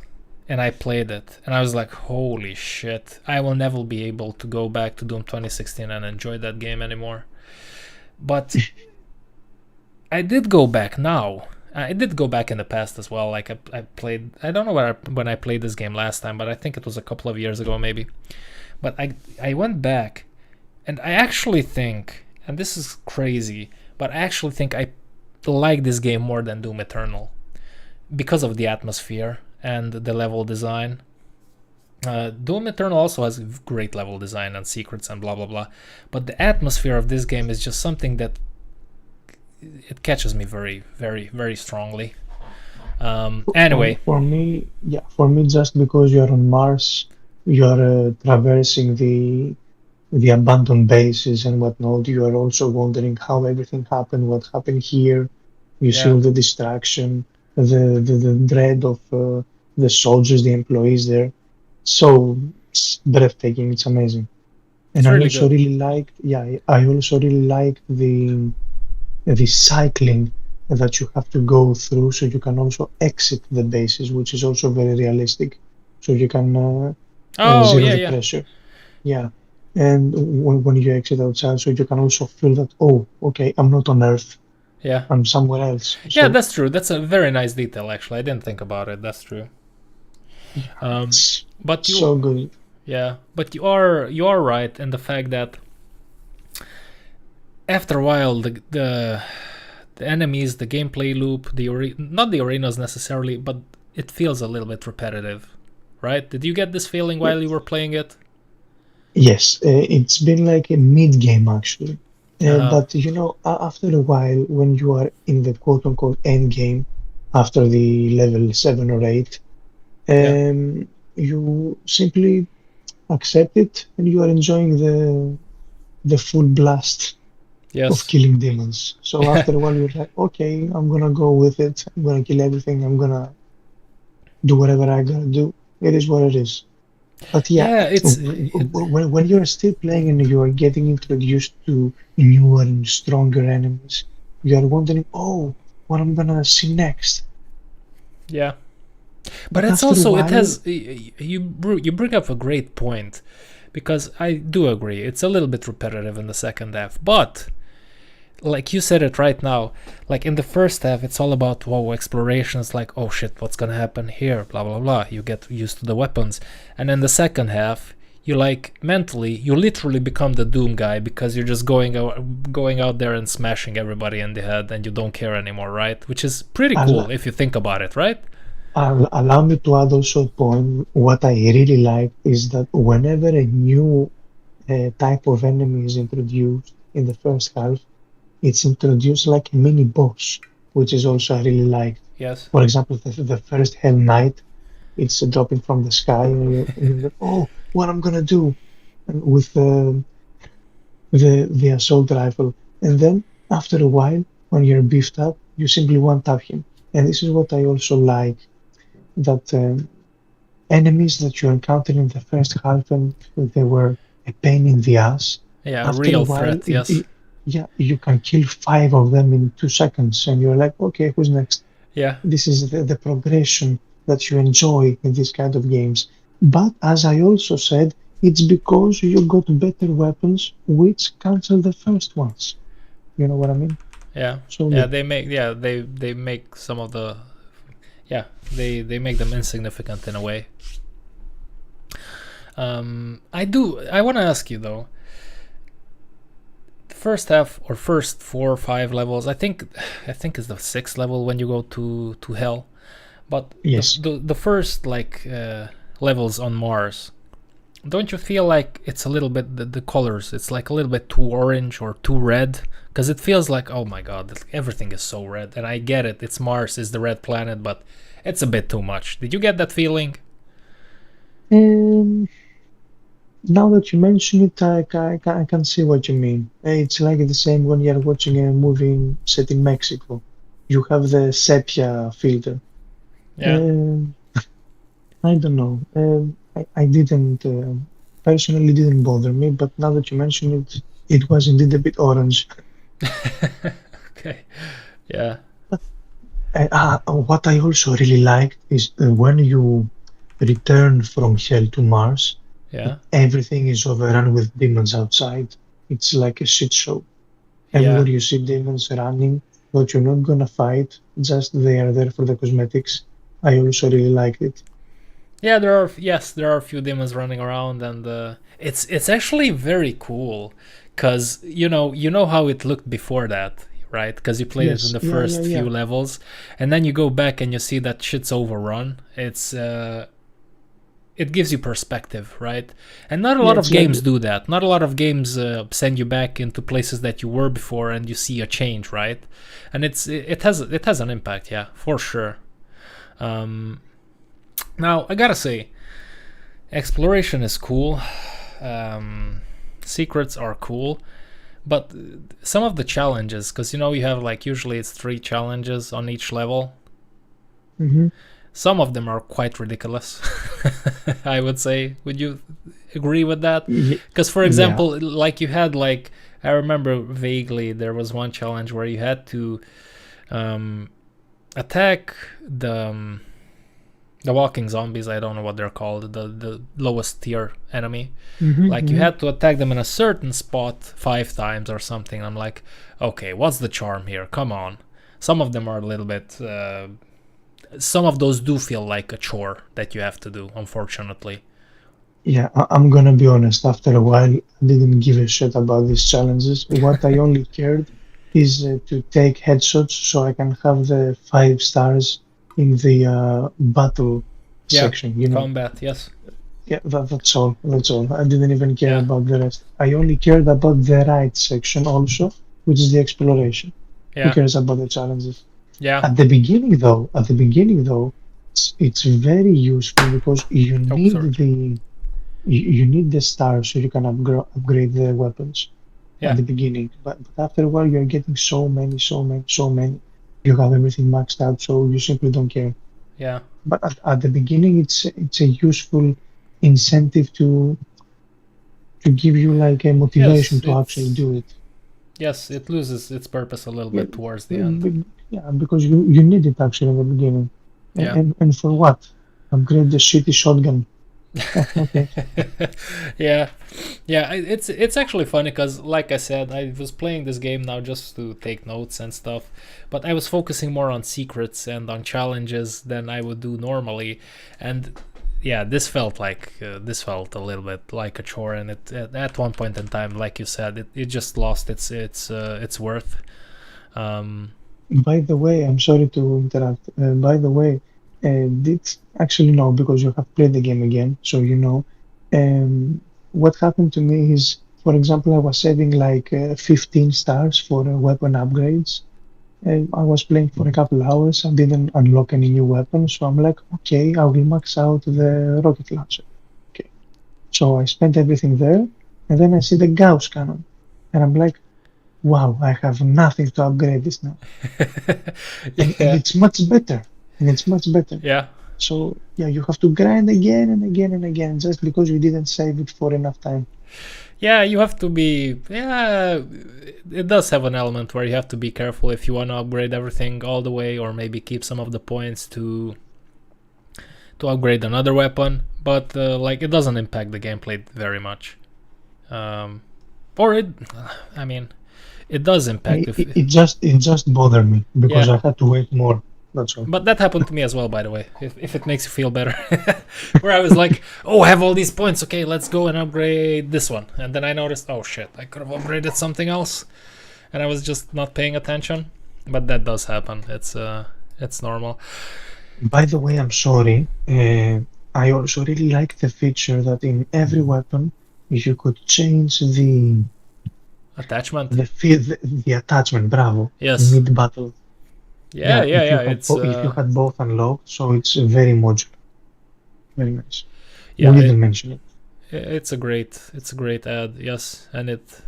and I played it and I was like, holy shit, I will never be able to go back to Doom 2016 and enjoy that game anymore. But I did go back now. I did go back in the past as well. Like, I played, I don't know when I played this game last time, but I think it was a couple of years ago maybe. But I went back, and I actually think, and this is crazy, but I actually think I like this game more than Doom Eternal because of the atmosphere and the level design. Doom Eternal also has great level design and secrets and blah blah blah, but the atmosphere of this game is just something that it catches me very, very, very strongly. Anyway, for me, just because you're on Mars, you're traversing the abandoned bases and whatnot. You are also wondering how everything happened, what happened here. You see all the distraction, the dread of the soldiers, the employees there. So it's breathtaking. It's amazing. And I also really liked. I also really liked the cycling that you have to go through, so you can also exit the bases, which is also very realistic. So you can zero the pressure. Yeah. And when you exit outside, so you can also feel that, oh, okay, I'm not on Earth. Yeah. I'm somewhere else. So, yeah, that's true. That's a very nice detail, actually. I didn't think about it. That's true. But you, so good. Yeah, but you are right in the fact that after a while, the enemies, the gameplay loop, not the arenas necessarily, but it feels a little bit repetitive, right? Did you get this feeling while you were playing it? Yes, it's been like a mid-game actually. But you know, after a while, when you are in the quote-unquote end game, after the level 7 or 8, you simply accept it and you are enjoying the full blast of killing demons. So after a while, you're like, okay, I'm gonna go with it. I'm gonna kill everything. I'm gonna do whatever I gotta do. It is what it is. But yeah, Yeah, when you're still playing and you are getting introduced to newer and stronger enemies, you are wondering, oh, what I'm gonna see next. yeah. But But it's after a also it while, has you bring up a great point, because I do agree it's a little bit repetitive in the second half, but like you said it right now, like in the first half it's all about exploration. It's like, oh shit, what's gonna happen here, blah blah blah, you get used to the weapons. And in the second half, you like mentally, you literally become the Doom guy, because you're just going out there and smashing everybody in the head, and you don't care anymore, right? Which is pretty cool al- if you think about it, right? allow me to add also a point. What I really like is that whenever a new type of enemy is introduced in the first half, it's introduced like a mini boss, which is also I really like. Yes. For example, the first Hell Knight, it's dropping from the sky, and you're like, oh, what I'm gonna do? And with the assault rifle, and then after a while, when you're beefed up, you simply one tap him. And this is what I also like, that enemies that you encountered in the first half and they were a pain in the ass. Yeah, After a real while, threat, yes. yeah, you can kill 5 of them in 2 seconds, and you're like, okay, who's next? Yeah. This is the progression that you enjoy in this kind of games. But as I also said, it's because you got better weapons which cancel the first ones. You know what I mean? Yeah. So Yeah, they make some of the they make them insignificant in a way. I want to ask you though, the first half or first 4 or 5 levels, I think is the 6th level when you go to hell, but yes, the first like levels on Mars, don't you feel like it's a little bit the colors, it's like a little bit too orange or too red? Because it feels like, oh my god, everything is so red. And I get it, it's Mars, is the red planet, but it's a bit too much. Did you get that feeling? um, now that you mention it, I can see what you mean. It's like the same when you're watching a movie set in Mexico. You have the sepia filter. Yeah. I don't know. I didn't personally didn't bother me, but now that you mention it, it was indeed a bit orange. Okay. Yeah. What I also really liked is when you return from Hell to Mars, Yeah. everything is overrun with demons outside. It's like a shit show. Yeah. Everywhere you see demons running, but you're not gonna fight, just they are there for the cosmetics. I also really liked it. Yeah, there are a few demons running around, and it's actually very cool, because you know how it looked before that, right? Because you played it in Yes, the yeah, yeah, first yeah. few levels, and then you go back and you see that shit's overrun. It gives you perspective, right? And not a Yeah, lot of it's like games do that. Not a lot of games send you back into places that you were before, and you see a change, right? And it has an impact, yeah, for sure. Um, Now, I gotta say, exploration is cool. Secrets are cool. But some of the challenges, because you have like usually it's 3 challenges on each level. hmm Some of them are quite ridiculous, I would say. Would you agree with that? Because, for yeah. example, like you had like, I remember vaguely there was one challenge where you had to attack the walking zombies. I don't know what they're called, the lowest tier enemy. hmm Like you hmm had to attack them in a certain spot 5 times or something. I'm like, okay, what's the charm here? Come on. Some of them are a little bit some of those do feel like a chore that you have to do, unfortunately. Yeah, I'm gonna be honest. After a while, I didn't give a shit about these challenges. What I only cared is to take headshots so I can have the 5 stars in the battle Yeah, section. You know, combat, yes. yeah, that's all. That's all. I didn't even care Yeah, about the rest. I only cared about the right section also, which is the exploration. Who yeah, cares about the challenges? yeah. At the beginning though, it's very useful because Oh, sorry. you need the stars so you can upgrade the weapons at Yeah, the beginning. But after a while, you're getting so many, so many, so many. You have everything maxed out, so you simply don't care. yeah, But at the beginning, it's a useful incentive to give you like a motivation Yes, to actually do it. yes, it loses its purpose a little Yeah, bit towards the end. yeah, because you need it actually in the beginning. Yeah. And for what? Upgrade the shitty shotgun. Okay. Yeah, yeah. It's actually funny because, like I said, I was playing this game now just to take notes and stuff, but I was focusing more on secrets and on challenges than I would do normally, and yeah, this felt a little bit like a chore, and it at one point in time, like you said, it just lost its worth. Um, By the way, I'm sorry to interrupt. By the way, it's actually no, because you have played the game again, so you know. What happened to me is, for example, I was saving like 15 stars for weapon upgrades. I was playing for a couple hours. I didn't unlock any new weapons, so I'm like, okay, I will max out the rocket launcher. Okay, so I spent everything there, and then I see the Gauss cannon, and I'm like, wow, I have nothing to upgrade this now. And yeah, it's much better. And it's much better. yeah. So yeah, you have to grind again and again and again just because you didn't save it for enough time. Yeah, you have to be. Yeah, it does have an element where you have to be careful if you want to upgrade everything all the way, or maybe keep some of the points to upgrade another weapon. But like, it doesn't impact the gameplay very much. Or it, I mean, it does impact. It just bothered me because Yeah. I had to wait more. That's all. But that happened to me as well, by the way, if it makes you feel better. Where I was like, oh, I have all these points. Okay, let's go and upgrade this one. And then I noticed, oh shit, I could have upgraded something else. And I was just not paying attention. But that does happen. It's normal. By the way, I'm sorry. I also really like the feature that in every weapon you could change Attachment? the attachment. Bravo. Yes. Mid battle. Yeah. If you had both unlocked, so it's very modular. Very nice. Yeah, We didn't mention it. it's a great ad. Yes, and it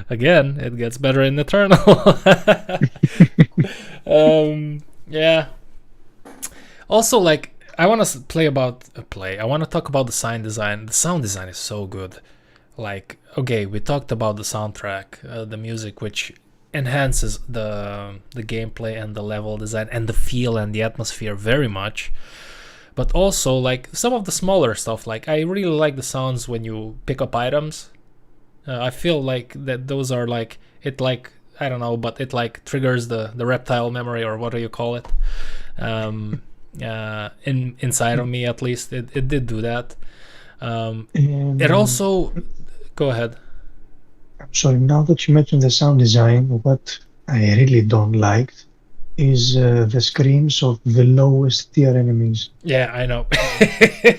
again, it gets better in Eternal. Yeah. Also, like, I want to play. I want to talk about the sound design. The sound design is so good. Like, okay, we talked about the soundtrack, the music, which enhances the gameplay and the level design and the feel and the atmosphere very much. But also, like, some of the smaller stuff, like, I really like the sounds when you pick up items. I feel like that those are like, it like, I don't know, but it like triggers the reptile memory, or what do you call it? Inside of me, at least, it did do that. It also, go ahead. I'm sorry, now that you mentioned the sound design, what I really don't like is the screams of the lowest tier enemies. Yeah, I know.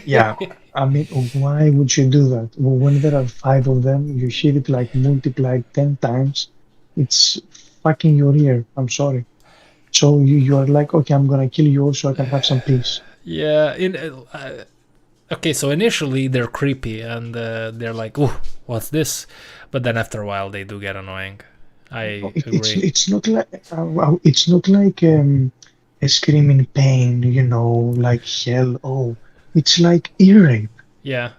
Yeah, I mean, why would you do that? When there are 5 of them, you hear it like multiplied 10 times. It's fucking your ear. I'm sorry. So you are like, okay, I'm gonna kill you so I can have some peace. Yeah, okay, so initially they're creepy and they're like, "Ooh, what's this?" But then after a while they do get annoying. I agree. It's not like a scream in pain, like hell. Oh, it's like ear rape. Yeah.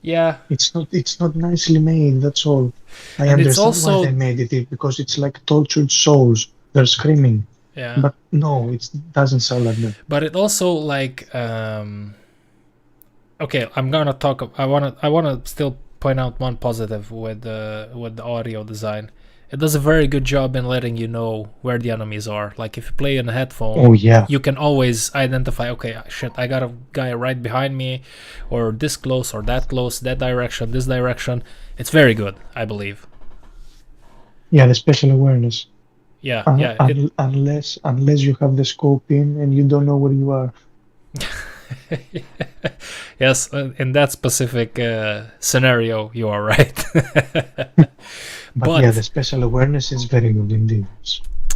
Yeah. It's not nicely made. That's all. I And it's understand also, why they made it because it's like tortured souls. They're screaming, yeah. but no, it doesn't sound like that. But it also, like, okay, I'm gonna talk. I wanna still point out one positive with the audio design. It does a very good job in letting you know where the enemies are. Like, if you play in a headphone, Oh yeah, you can always identify, okay, shit, I got a guy right behind me, or this close, or that close, that direction, this direction. It's very good, I believe. yeah. The special awareness. Yeah, Unless you have the scope in and you don't know where you are. Yes, in that specific scenario, you are right. But yeah, the special awareness is very good indeed.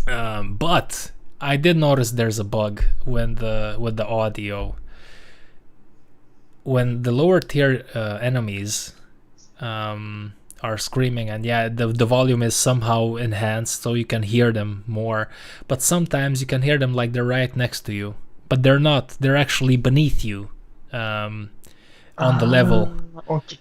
But I did notice there's a bug with the audio. When the lower tier enemies are screaming, and yeah, the volume is somehow enhanced so you can hear them more. But sometimes you can hear them like they're right next to you, but they're not. They're actually beneath you. on the level. Okay.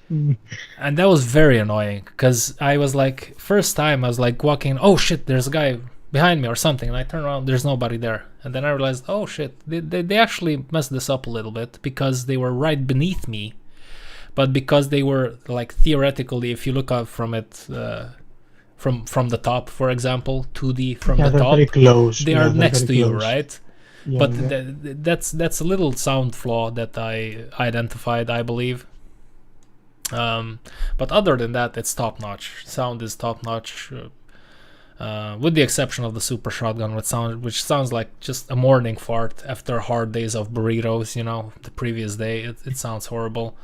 And that was very annoying because I was like, first time I was like walking, oh shit, there's a guy behind me or something, and I turn around, there's nobody there. And then I realized, oh shit, they actually messed this up a little bit because they were right beneath me. But because they were like theoretically, if you look up from it, from the top, for example, 2D from the top, very close. they are next to you, close. right? Yeah, But yeah. that's a little sound flaw that I identified, I believe. But other than that, it's top notch. Sound is top notch, with the exception of the super shotgun, which sounds like just a morning fart after hard days of burritos. You know, the previous day, it sounds horrible.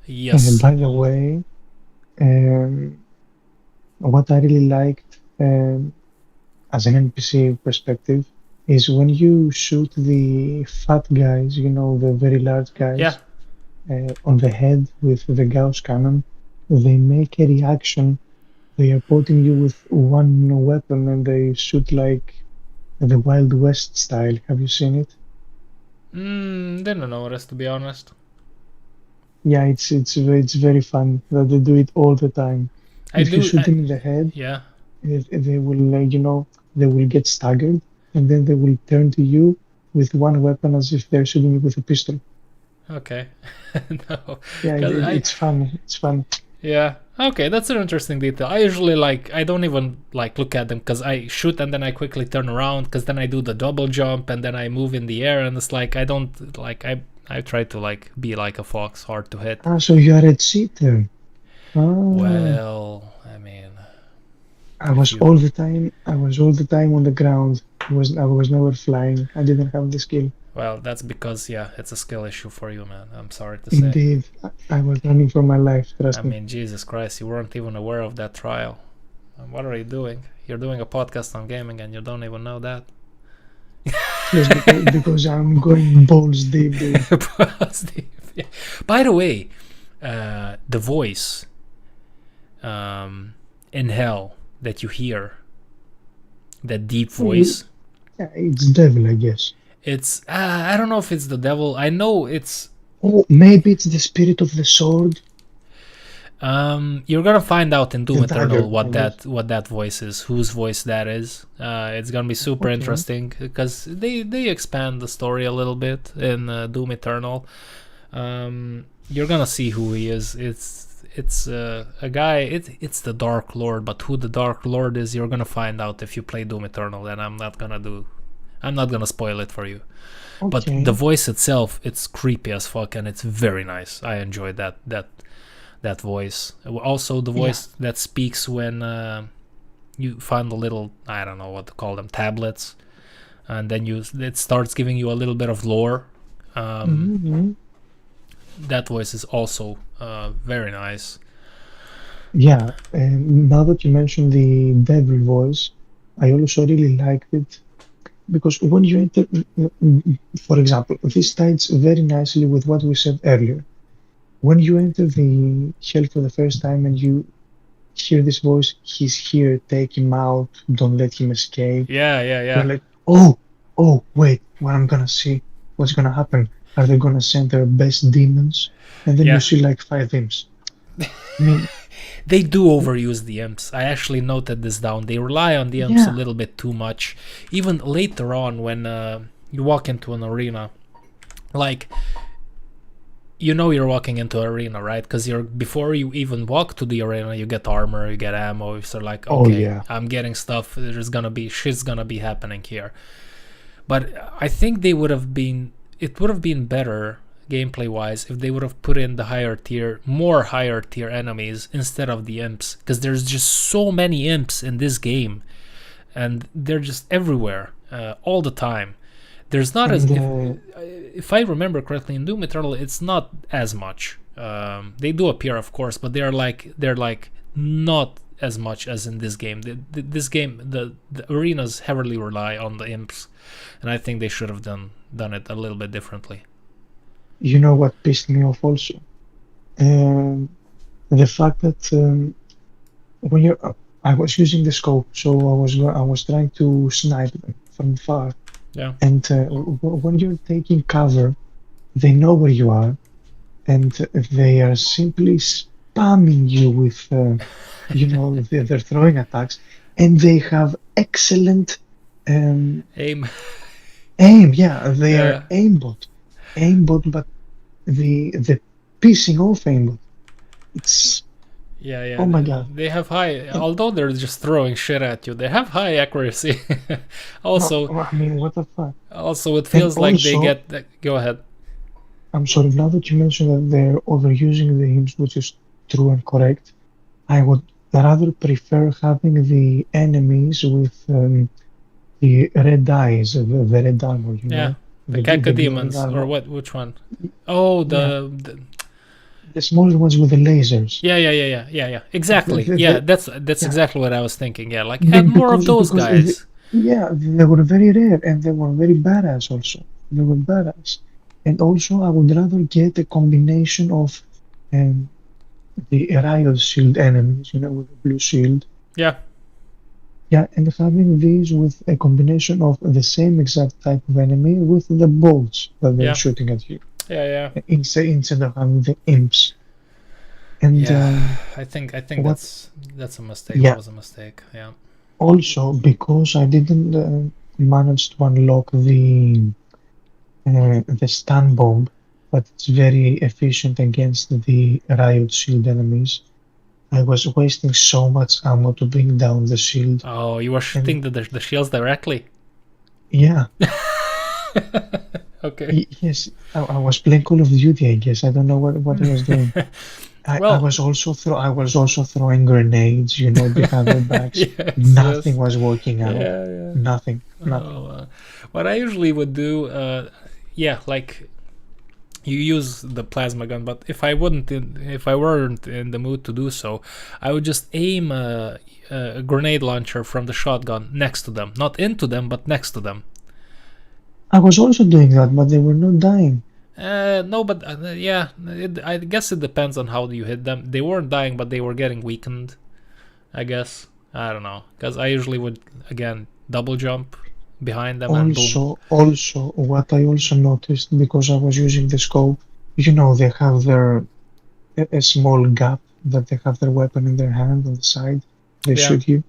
Yes. And by the way, what I really liked as an NPC perspective is when you shoot the fat guys, you know, the very large guys, Yeah. on the head with the Gauss cannon, they make a reaction. They are pointing you with one weapon and they shoot like the Wild West style. Have you seen it? Didn't notice, to be honest. Yeah, it's very fun that they do it all the time. If you shoot them in the head, Yeah. they will, you know, they will get staggered, and then they will turn to you with one weapon as if they're shooting you with a pistol. Okay. No. Yeah, 'Cause it's fun. It's fun. Yeah. Okay, that's an interesting detail. I usually I don't even look at them because I shoot and then I quickly turn around because then I do the double jump and then I move in the air and it's like I don't I try to be like a fox, hard to hit. Ah, so you are a cheater. Ah, Well, I mean, I was all the time on the ground. I was never flying. I didn't have the skill. well, that's because it's a skill issue for you, man. I'm sorry to say. Indeed, I was running for my life. Trust I me. mean, Jesus Christ, you weren't even aware of that trial. What are you doing? You're doing a podcast on gaming and you don't even know that. Yes, because I'm going balls deep, dude. Yeah. By the way, the voice in hell that you hear, that deep voice, Yeah, it's devil, I guess. it's I don't know if it's the devil. I know it's Oh, maybe it's the spirit of the sword. you're gonna find out in Doom The dagger, Eternal I guess. what that voice is, whose voice that is. It's gonna be super Okay. interesting because they expand the story a little bit in Doom Eternal. You're gonna see who he is. It's a guy. It's the Dark Lord, but who the Dark Lord is, you're gonna find out if you play Doom Eternal. And I'm not gonna spoil it for you. But Okay. the voice itself, it's creepy as fuck, and it's very nice. I enjoyed that voice. Also, the voice that speaks when you find the little, I don't know what to call them, tablets, and then it starts giving you a little bit of lore. Mhm. That voice is also very nice. Yeah, and now that you mentioned the devil voice, I also really liked it because when you enter, for example, this ties very nicely with what we said earlier. When you enter the hell for the first time and you hear this voice, he's here, take him out, don't let him escape. Yeah. You're like, oh, wait, what I'm gonna see? What's gonna happen? Are they gonna send their best demons? And then Yeah. you see like 5 imps. I mean, They do overuse the imps. I actually noted this down. They rely on the imps a little bit too much. Even later on, when you walk into an arena, you're walking into an arena, right? Because before you even walk to the arena, you get armor, you get ammo. So okay, Oh, yeah. I'm getting stuff. There's gonna be shit's gonna be happening here. But I think it would have been better gameplay wise if they would have put in the more higher tier enemies instead of the imps, because there's just so many imps in this game and they're just everywhere all the time. There's not if I remember correctly, in Doom Eternal it's not as much. They do appear, of course, but they're not as much as in this game. This game, the arenas heavily rely on the imps, and I think they should have done it a little bit differently. You know what pissed me off also? The fact that I was using the scope, so I was trying to snipe them from far. Yeah. And when you're taking cover, they know where you are, and they are simply spamming you with, they're throwing attacks, and they have excellent Aim. aim. Yeah, they are Yeah. aimbot, but the pissing off aimbot. It's Yeah. oh my god. They have high, And, although they're just throwing shit at you, they have high accuracy. Also, I mean, what the fuck? it And feels like they also, get. Go ahead. I'm sorry, now that you mentioned that they're overusing the aims, which is true and correct, I would rather prefer having the enemies with the red eyes, the red armor, Yeah, the the glowing cacodemons, or armor. what? Which one? Oh, Yeah, the the smaller ones with the lasers. yeah. Exactly. The, Yeah, the, that's yeah, exactly what I was thinking. Yeah, like add more of because those guys. yeah, they were very rare and they were very badass also. They were badass. And also, I would rather get a combination of um, the riot shield enemies, with the blue shield. Yeah, Yeah, and having these with a combination of the same exact type of enemy with the bolts that they're yeah, shooting at you, yeah. instead of having the imps. And Yeah, I think what? that's a mistake. That Yeah, was a mistake. Yeah. also because I didn't manage to unlock the stun bomb, but it's very efficient against the riot shield enemies. I was wasting so much ammo to bring down the shield, Oh, you were and shooting the shields directly. yeah, Okay. yes, I was playing Call of Duty. I guess I don't know what I was doing. I Well, was also throwing grenades, behind their backs. yes. Nothing was working out. Yeah. Nothing, nothing. Oh, what I usually would do, yeah, like you use the plasma gun, but if I weren't in the mood to do so, I would just aim a grenade launcher from the shotgun next to them, not into them, but next to them. I was also doing that, but they were not dying. No, but yeah, I guess it depends on how you hit them. They weren't dying, but they were getting weakened, I guess. I don't know, because I usually would, again, double jump behind them and boom. Also, what I also noticed because I was using the scope, they have a small gap that they have their weapon in their hand on the side. They Yeah, shoot you.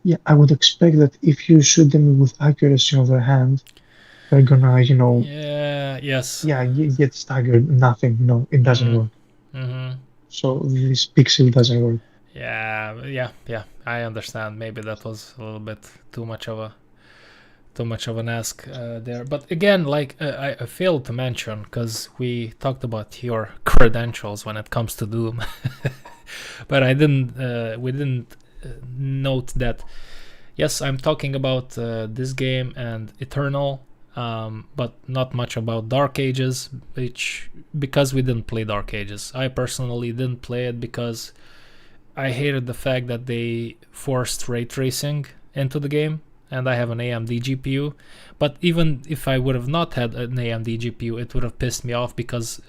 Yeah, I would expect that if you shoot them with accuracy on their hand, they're gonna, yes. yeah, get staggered. Nothing. No, it doesn't work. Mm-hmm. So this pixel doesn't work. Yeah. I understand. Maybe that was a little bit too much of an ask there. But again, like I failed to mention, because we talked about your credentials when it comes to Doom, but we didn't note that. Yes, I'm talking about this game and Eternal, but not much about Dark Ages, because we didn't play Dark Ages. I personally didn't play it because I hated the fact that they forced ray tracing into the game, and I have an AMD GPU. But even if I would have not had an AMD GPU, it would have pissed me off, because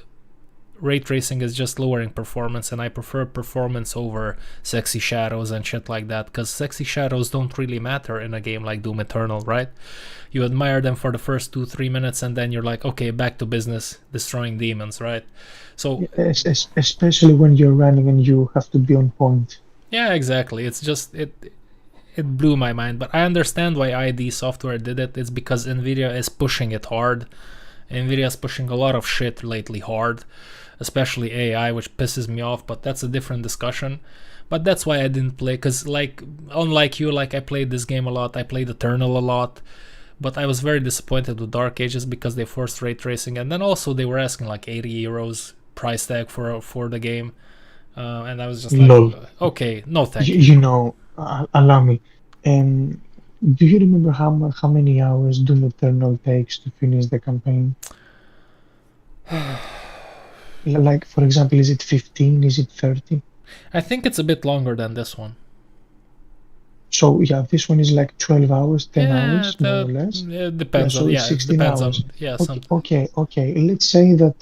ray tracing is just lowering performance, and I prefer performance over sexy shadows and shit like that, because sexy shadows don't really matter in a game like Doom Eternal, right? You admire them for the first 2-3 minutes, and then you're like, okay, back to business, destroying demons, right? So Especially when you're running and you have to be on point. yeah, exactly. It's just it blew my mind, but I understand why ID Software did it. It's because Nvidia is pushing it hard. Nvidia is pushing a lot of shit lately hard, especially AI, which pisses me off, but that's a different discussion. But that's why I didn't play, because like, unlike you, like, I played this game a lot, I played Eternal a lot, but I was very disappointed with Dark Ages because they forced ray tracing, and then also they were asking like 80 euros price tag for the game, and I was just like, Lol. okay, no thank you. Allow me. Um, do you remember how many hours Doom Eternal takes to finish the campaign? Like, for example, is it 15? Is it 30? I think it's a bit longer than this one. So yeah, this one is like 12 hours, 10 hours, more or less. It depends So on, it's it 16 depends hours. on, yeah, Okay. Let's say that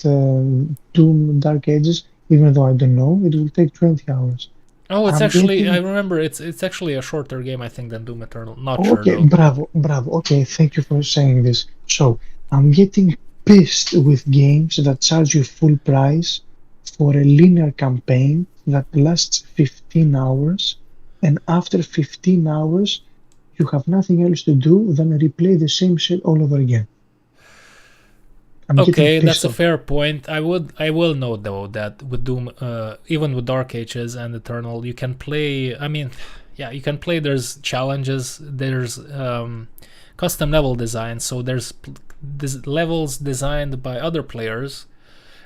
Doom Dark Ages, even though I don't know, it will take 20 hours. Oh, it's I'm actually, I getting remember, it's actually a shorter game, I think, than Doom Eternal. Not sure okay, though. bravo. Okay, thank you for saying this. So I'm getting pissed with games that charge you full price for a linear campaign that lasts 15 hours, and after 15 hours, you have nothing else to do than replay the same shit all over again. I'm getting Okay, that's pissed a off. fair point. I will note though that with Doom, even with Dark Ages and Eternal, you can play. I mean, yeah, you can play. There's challenges. There's custom level design. So there's levels designed by other players,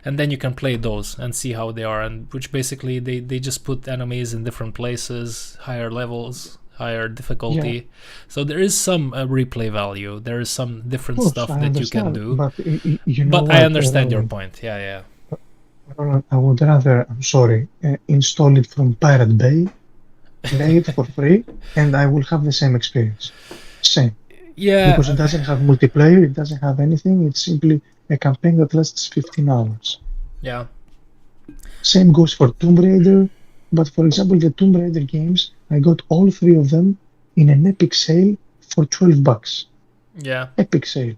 and then you can play those and see how they are. And which basically they just put enemies in different places, higher levels, higher Yeah, difficulty. So there is some replay value. There is some of different course, stuff I that you can understand, do. but you know But I what, understand your Roland? point. Yeah, yeah. Roland, I would rather, I'm sorry, install it from Pirate Bay, play it for free, and I will have the same experience. Same. Because it Yeah, doesn't have multiplayer, it doesn't have anything, it's simply a campaign that lasts 15 hours. yeah, Same goes for Tomb Raider, but for example, the Tomb Raider games, I got all three of them in an epic sale for $12. yeah. Epic sale.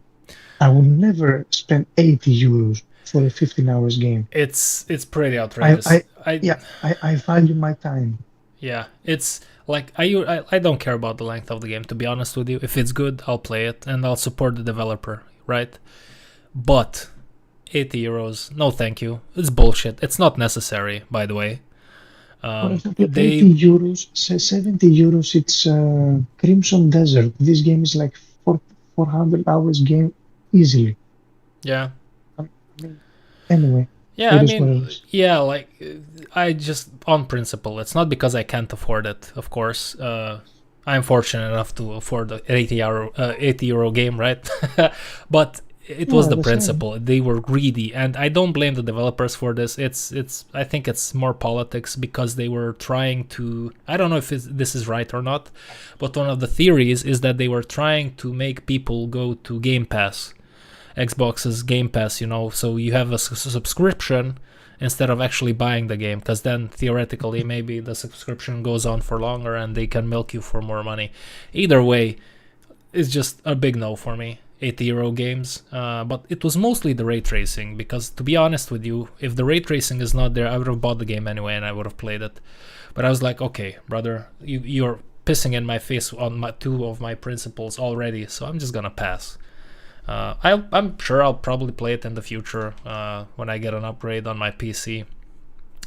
I will never spend 80 euros for a 15 hours game. It's pretty I, outrageous. I, yeah, I value my time. Yeah, it's like I don't care about the length of the game, to be honest with you. If it's good, I'll play it and I'll support the developer, right? But 80 euros, no thank you. It's bullshit. It's not necessary, by the way. For example, They 80 euros, 70 euros, it's Crimson Desert. This game is like 400 hours game easily. yeah. I mean, anyway, Yeah, it I is what it mean, is. yeah, like I just on principle. It's not because I can't afford it. Of course, I'm fortunate enough to afford an 80 euro game, right? But it was Yeah, the the same. principle. They were greedy, and I don't blame the developers for this. I think it's more politics because they were trying to. I don't know if this is right or not, but one of the theories is that they were trying to make people go to Game Pass. Xbox's Game Pass, so you have a subscription instead of actually buying the game, because then theoretically maybe the subscription goes on for longer and they can milk you for more money. Either way, it's just a big no for me. 80 euro games, but it was mostly the ray tracing, because to be honest with you, if the ray tracing is not there, I would have bought the game anyway and I would have played it. But I was like, okay, brother, you're pissing in my face on two of my principles already, so I'm just gonna pass. I'm sure I'll probably play it in the future when I get an upgrade on my PC,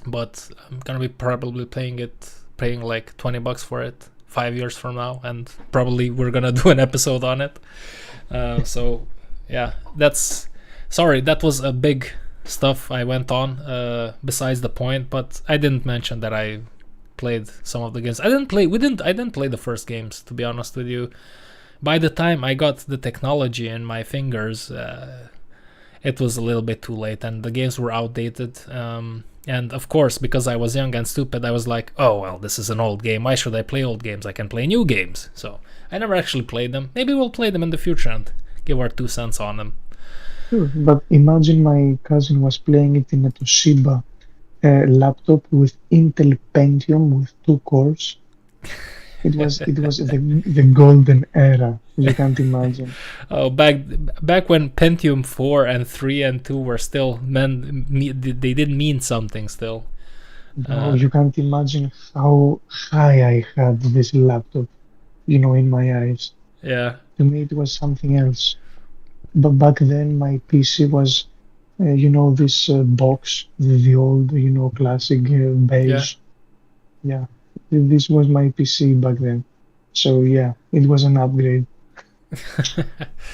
but I'm gonna be probably paying like $20 for it 5 years from now, and probably we're gonna do an episode on it. So yeah, that was a big stuff I went on besides the point, but I didn't mention that I played some of the games. I didn't play the first games, to be honest with you. By the time I got the technology in my fingers, it was a little bit too late and the games were outdated. And of course, because I was young and stupid, I was like, oh, well, this is an old game. Why should I play old games? I can play new games. So I never actually played them. Maybe we'll play them in the future and give our 2 cents on them. Sure, but imagine my cousin was playing it in a Toshiba laptop with Intel Pentium with 2 cores. It was the golden era. You can't imagine. Oh, back when Pentium 4 and 3 and 2 were still they didn't mean something still. Bro, you can't imagine how high I had this laptop, in my eyes. Yeah. To me, it was something else. But back then, my PC was, this box, the old, classic Yeah. beige. Yeah, this was my PC back then. So yeah, it was an upgrade.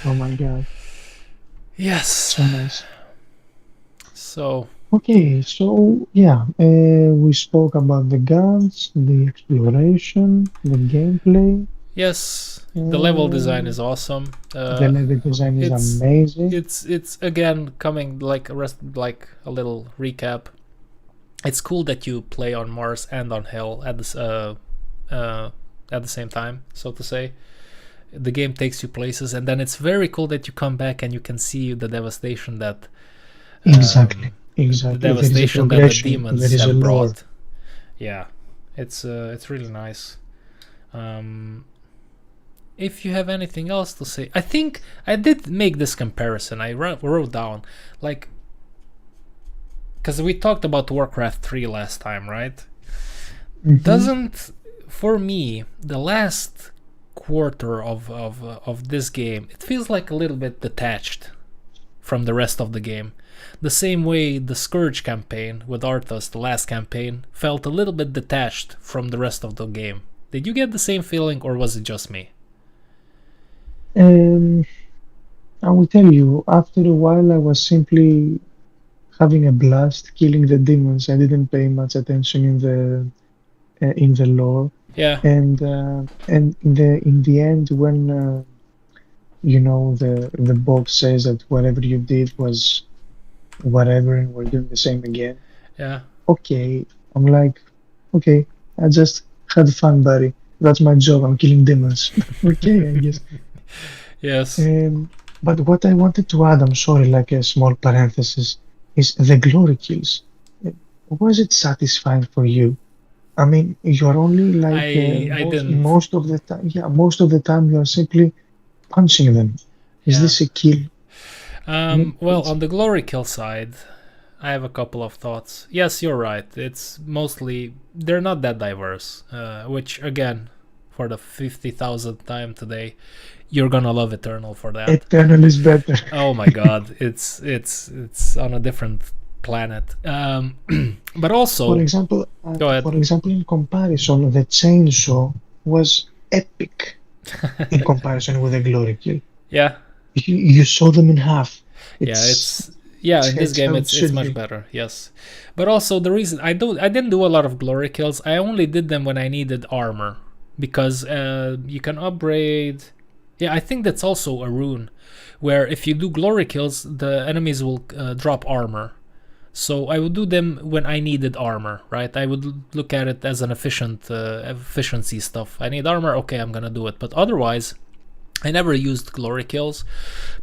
Oh my god, Yes. so nice. So Okay, so yeah, we spoke about the guns, the exploration, the gameplay. yes, the level design is awesome. The level design is It's amazing. it's again coming like like a little recap. It's cool that you play on Mars and on Hell at the same time, so to say. The game takes you places, and then it's very cool that you come back and you can see the devastation that Exactly, the exactly. There is a devastation that the progression. demons There is a have lore. brought. Yeah, It's really nice. If you have anything else to say, I think I did make this comparison. I wrote down, like, because we talked about Warcraft 3 last time, right? Doesn't, for me, the last quarter of this game, it feels like a little bit detached from the rest of the game. The same way the Scourge campaign with AORUS, the last campaign, felt a little bit detached from the rest of the game. Did you get the same feeling, or was it just me? I will tell you, after a while, I was simply having a blast killing the demons. I didn't pay much attention in the lore. Yeah. And in the end, when you know, the boss says that whatever you did was whatever, and we're doing the same again. Yeah. Okay, I'm like, okay, I just had fun, buddy. That's my job. I'm killing demons. Okay, I guess. Yes. But what I wanted to add, I'm sorry, like a small parenthesis, is the glory kills. Was it satisfying for you? I mean, you are only like most of the time. Yeah, most of the time you are simply punching them. Is this a kill? Well, on the glory kill side, I have a couple of thoughts. Yes, you're right. It's mostly, they're not that diverse, which again, for the 50,000th time today, you're gonna love Eternal for that. Eternal is better. Oh my god, it's on a different planet. But also, for example, go ahead. For example, in comparison, the chainsaw was epic in comparison with the glory kill. Yeah. You saw them in half. In this game it's much better. Yes, but also the reason I didn't do a lot of glory kills. I only did them when I needed armor, because you can upgrade. Yeah, I think that's also a rune, where if you do glory kills, the enemies will drop armor. So I would do them when I needed armor, right? I would look at it as an efficiency stuff. I need armor, okay, I'm gonna do it. But otherwise, I never used glory kills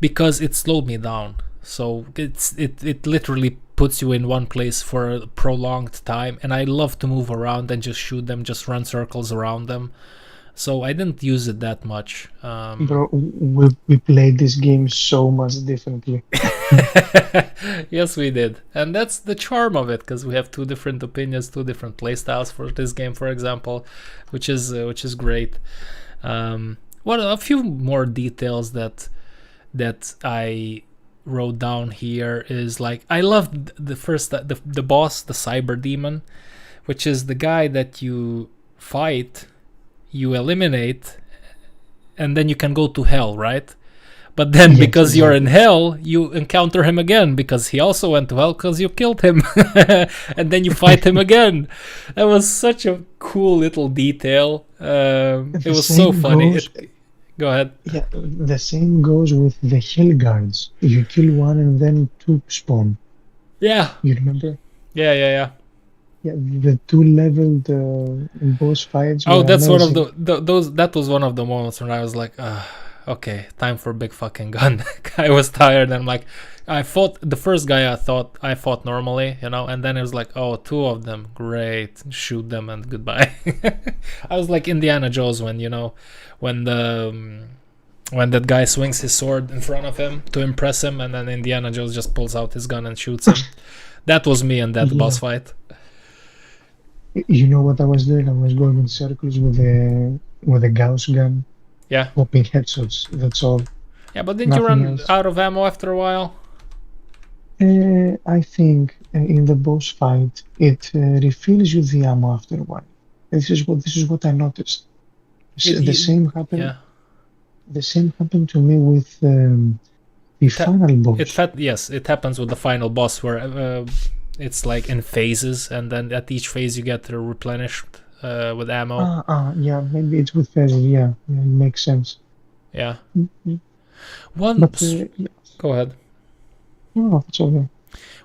because it slowed me down. So it literally puts you in one place for a prolonged time, and I love to move around and just shoot them, just run circles around them. So I didn't use it that much. Bro, we played this game so much differently. Yes, we did, and that's the charm of it, because we have two different opinions, two different playstyles for this game, for example, which is great. A few more details that I wrote down here is, like, I loved the boss, the cyber demon, which is the guy that you fight, you eliminate, and then you can go to hell, right? But then, because you're in hell, you encounter him again, because he also went to hell because you killed him. And then you fight him again. That was such a cool little detail. It was so funny. Go ahead. Yeah, the same goes with the Hell Guards. You kill one and then two spawn. Yeah. You remember? Yeah. Yeah, the two-leveled boss fights. Oh, that's amazing. One of those. That was one of the moments when I was like, okay, time for a big fucking gun. I was tired, and I'm like, I fought the first guy. I fought normally, and then it was like, oh, two of them, great, shoot them and goodbye. I was like Indiana Jones when that guy swings his sword in front of him to impress him, and then Indiana Jones just pulls out his gun and shoots him. That was me in that boss fight. You know what I was doing? I was going in circles with a Gauss gun. Yeah. Popping headshots, that's all. Yeah, but didn't you run out of ammo after a while? I think in the boss fight, it refills you the ammo after a while. This is what I noticed. The same happened. Yeah. The same happened to me with the final boss. Yes, it happens with the final boss, where it's like in phases, and then at each phase you get replenished with ammo. Yeah, maybe it's with phases. Yeah, it makes sense. Yeah. Mm-hmm. Go ahead. No, it's okay.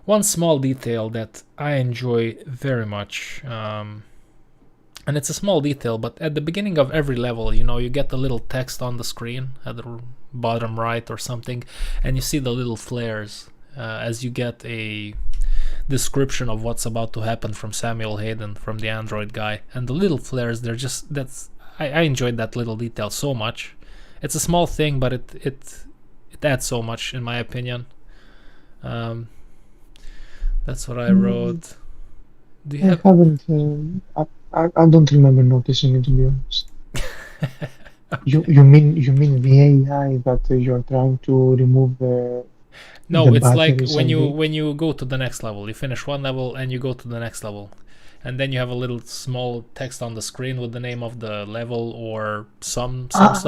One small detail that I enjoy very much, and it's a small detail, but at the beginning of every level, you get the little text on the screen at the bottom right or something, and you see the little flares as you get description of what's about to happen from Samuel Hayden, from the Android guy, and the little flares, they're just, I enjoyed that little detail so much. It's a small thing, but it adds so much, in my opinion. That's what I wrote. Do you have? I haven't. I don't remember noticing it, to be honest. Okay. You mean the AI that you're trying to remove the No, it's like batteries when and you go to the next level, you finish one level and you go to the next level, and then you have a little small text on the screen with the name of the level or some stuff,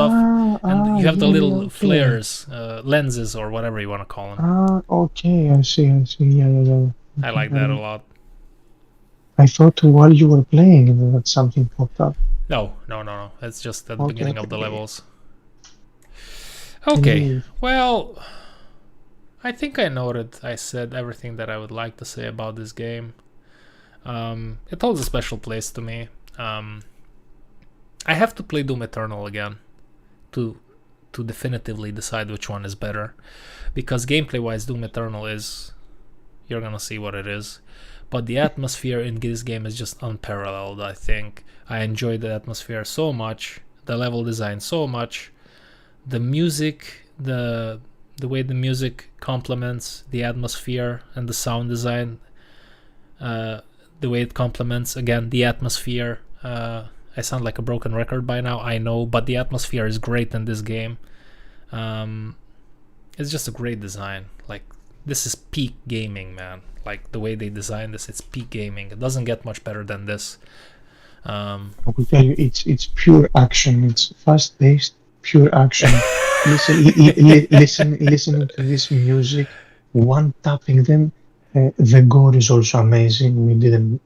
and you have the little okay. flares, lenses or whatever you want to call them. Okay, I see. Yeah. I like that a lot. I thought while you were playing that something popped up. No. It's just at the Okay, beginning of the okay. levels. Okay, Anyway, well, I think I noted I said everything that I would like to say about this game. It holds a special place to me. I have to play Doom Eternal again to definitively decide which one is better, because gameplay-wise, Doom Eternal is, you're gonna see what it is, but the atmosphere in this game is just unparalleled. I think I enjoyed the atmosphere so much, the level design so much, the music, the way the music complements the atmosphere, and the sound design, the way it complements again the atmosphere. I sound like a broken record by now, I know, but the atmosphere is great in this game. It's just a great design. Like, this is peak gaming, man. Like, the way they designed this, it's peak gaming. It doesn't get much better than this. I will tell you, it's pure action. It's fast-paced, pure action. Listening to this music, one tapping them. The gore is also amazing. We didn't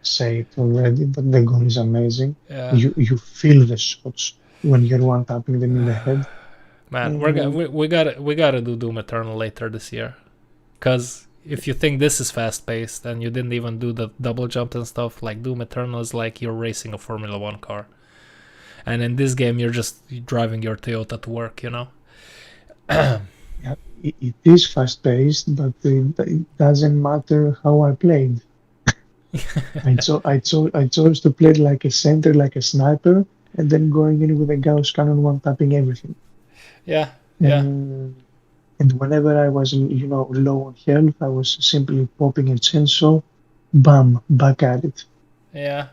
say it already, but the gore is amazing. Yeah. You feel the shots when you're one tapping them in the head. Man, we gotta do Doom Eternal later this year, cause if you think this is fast paced and you didn't even do the double jump and stuff, like Doom Eternal is like you're racing a Formula 1 car, and in this game you're just driving your Toyota to work, you know. Yeah, it is fast paced, but it doesn't matter how I played. I chose to play like a center, like a sniper, and then going in with a Gauss cannon, one tapping everything. Yeah. And whenever I was, low on health, I was simply popping a chainsaw, bam, back at it. Yeah.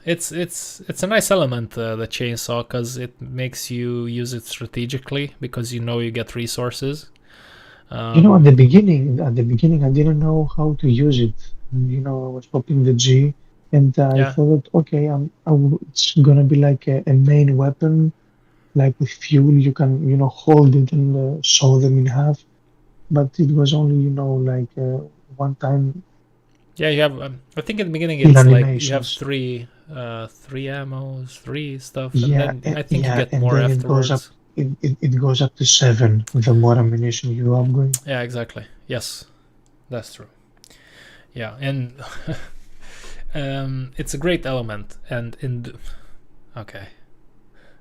It's a nice element, the chainsaw, because it makes you use it strategically, because you get resources. At the beginning, I didn't know how to use it. I was popping the G, and I thought, okay, it's gonna be like a main weapon, like with fuel. You can, hold it and saw them in half. But it was only, like one time. Yeah, you have. I think in the beginning it's like you have three ammos, three stuff, and then I think you get more afterwards. It goes up to 7 the more ammunition you upgrade. Yeah, exactly. Yes, that's true. Yeah, and it's a great element. And okay,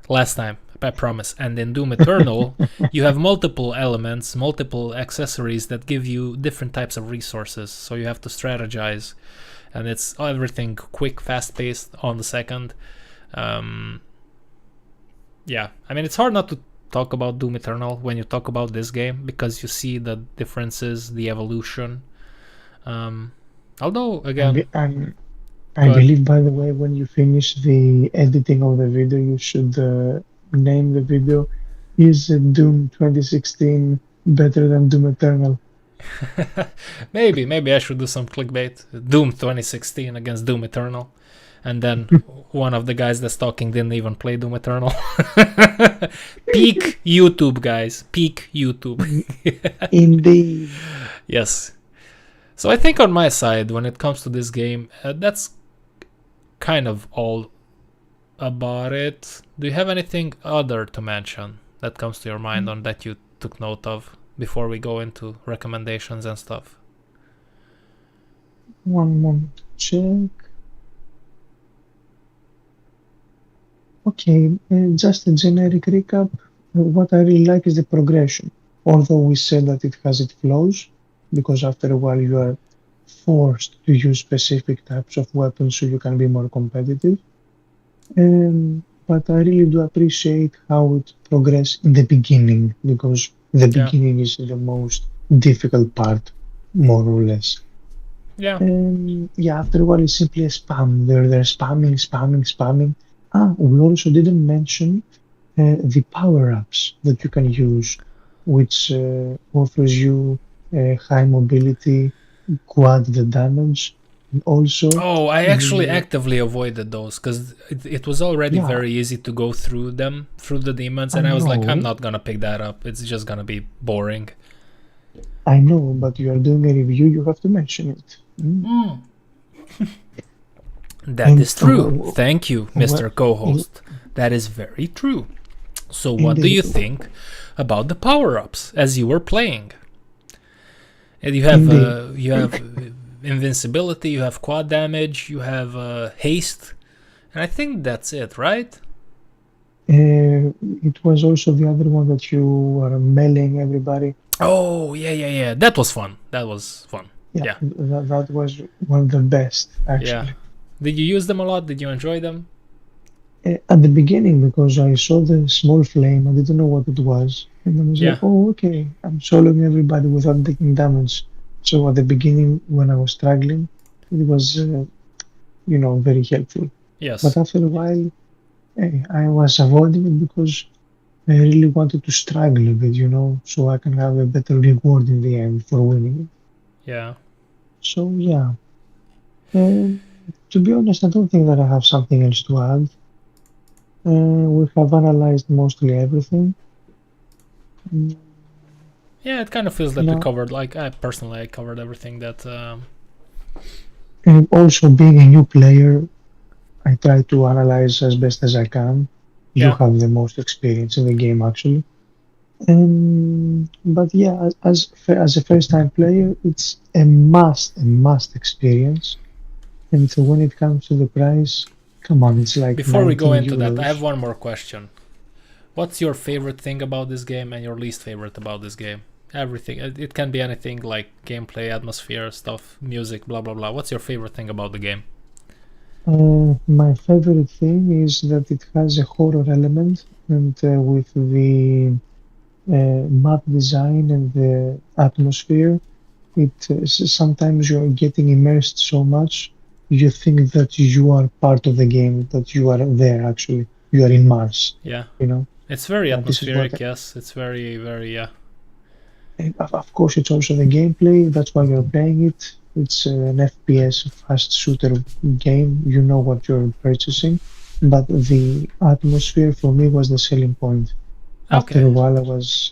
last time, I promise. And in Doom Eternal, you have multiple elements, multiple accessories that give you different types of resources. So you have to strategize, and it's everything quick, fast-paced on the second. Yeah, I mean, it's hard not to talk about Doom Eternal when you talk about this game, because you see the differences, the evolution. Although, again... I believe, by the way, when you finish the editing of the video, you should name the video, "Is Doom 2016 better than Doom Eternal?" Maybe I should do some clickbait. Doom 2016 against Doom Eternal. And then one of the guys that's talking didn't even play Doom Eternal. Peak YouTube, guys. Peak YouTube. Indeed. Yes. So I think on my side, when it comes to this game, that's kind of all about it. Do you have anything other to mention that comes to your mind on that you took note of before we go into recommendations and stuff? One moment to check. Okay, just a generic recap. What I really like is the progression. Although we said that it has its flaws, because after a while you are forced to use specific types of weapons so you can be more competitive. But I really do appreciate how it progressed in the beginning because the Yeah. beginning is the most difficult part, more or less. Yeah. Yeah, after a while it's simply a spam. They're spamming, spamming, spamming. We also didn't mention the power-ups that you can use, which offers you high mobility, quad the damage, and also Oh, I actually the actively avoided those because it was already yeah, very easy to go through them, through the demons, I and I was like, I'm know, not gonna pick that up. It's just gonna be boring. I know, but you are doing a review, you have to mention it. That And is true. Thank you, well, Mr. Co-host. That is very true. So, and what do you think about the power-ups as you were playing? And indeed, you have invincibility, you have quad damage, you have haste, and I think that's it, right? it was also the other one that you are meleeing everybody. Oh, yeah. That was fun. That was fun. Yeah, Yeah, that was one of the best yeah. actually. Did you use them a lot? Did you enjoy them? At the beginning, because I saw the small flame, I didn't know what it was, and I was like, Yeah, "Oh, okay, I'm soloing everybody without taking damage." So at the beginning, when I was struggling, it was, very helpful. But yes. after a while, I was avoiding it because I really wanted to struggle a bit, so I can have a better reward in the end for winning. Yeah. So yeah, um, to be honest, I don't think that I have something else to add. We have analyzed mostly everything. Mm, Yeah, it kind of feels that we Now, covered, like, I covered everything that, and also being a new player, I try to analyze as best as I can. You yeah. have the most experience in the game, actually. But yeah, as a first-time player, it's a must experience. And so when it comes to the price, come on, it's like Before we go 19 into that, I have euros. one more question. What's your favorite thing about this game and your least favorite about this game? Everything. It can be anything like gameplay, atmosphere, stuff, music, blah blah blah. What's your favorite thing about the game? My favorite thing is that it has a horror element, and with the map design and the atmosphere, sometimes you're getting immersed so much, you think that you are part of the game, that you are there actually. You are in Mars, Yeah, you know. it's very This is what, atmospheric. Yes, it's very very yeah. and of course, it's also the gameplay. That's why you're playing it. It's an FPS fast shooter game. You know what you're purchasing, but the atmosphere for me was the selling point. After Okay. a while, I was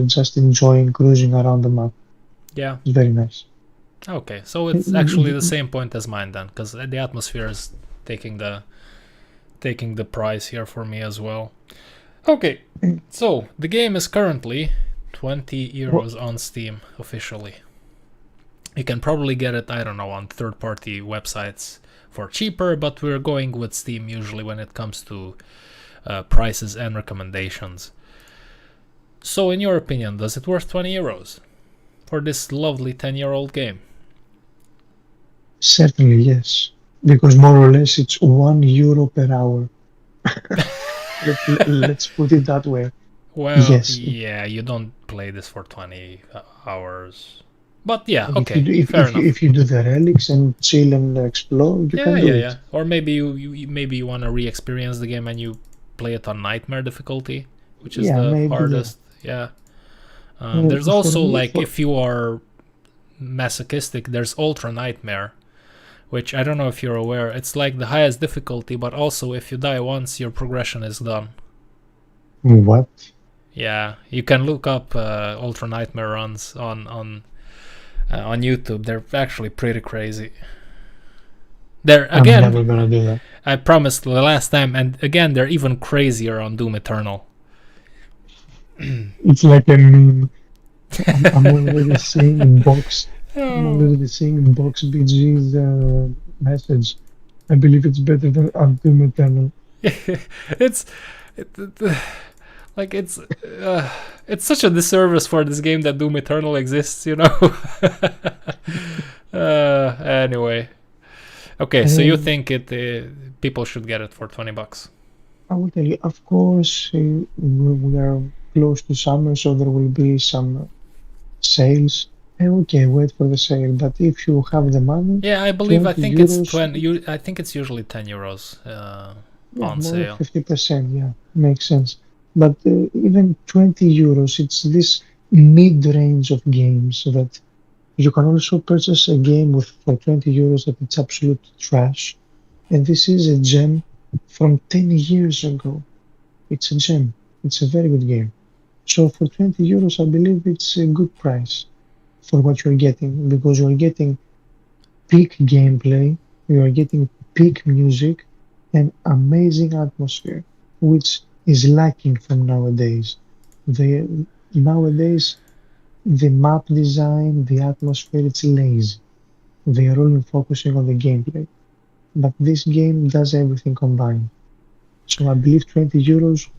just enjoying cruising around the map. Yeah. It's very nice. Okay. So it's actually the same point as mine then, because the atmosphere is taking the prize here for me as well. Okay. So the game is currently 20 Well, euros on Steam officially. You can probably get it, I don't know, on third-party websites for cheaper, but we're going with Steam usually when it comes to prices and recommendations. So, in your opinion, does it worth 20 euros for this lovely 10-year-old game? certainly, yes. Because more or less it's €1 per hour. Let's put it that way. Well, Yes. yeah, you don't play this for 20 hours. But yeah, And okay, fair enough. if you do the relics and chill and explore, you Yeah, can yeah, do yeah. it. Or maybe you want to re-experience the game and you play it on nightmare difficulty, which is Yeah, the maybe. Yeah. hardest. Yeah. There's For also me, like if you are masochistic, there's ultra nightmare, which I don't know if you're aware. It's like the highest difficulty, but also if you die once, your progression is done. what? Yeah, you can look up ultra nightmare runs on YouTube. They're actually pretty crazy. They're I'm again, never gonna do that. I promised the last time, and again, they're even crazier on Doom Eternal. It's like a meme. I'm already seeing box. I'm already seeing box BG's message. I believe it's better than Doom Eternal. it's it, Like it's such a disservice for this game that Doom Eternal exists, you know. Anyway, okay, so you think people should get it for $20? I will tell you, of course, we are close to summer, so there will be some sales. Okay, wait for the sale. But if you have the money, Yeah, I believe. I 20 think euros, it's 20. I think it's usually €10 yeah, on more like sale. 50%, yeah, makes sense. But even 20 euros, it's this mid-range of games that you can also purchase a game with for 20 euros that it's absolute trash. And this is a gem from 10 years ago. It's a gem. It's a very good game. So for 20 euros, I believe it's a good price for what you're getting because you're getting peak gameplay, you're getting peak music, and amazing atmosphere, which is lacking from nowadays. Nowadays, the map design, the atmosphere, it's lazy. They are only focusing on the gameplay. But this game does everything combined. So I believe 20 euros,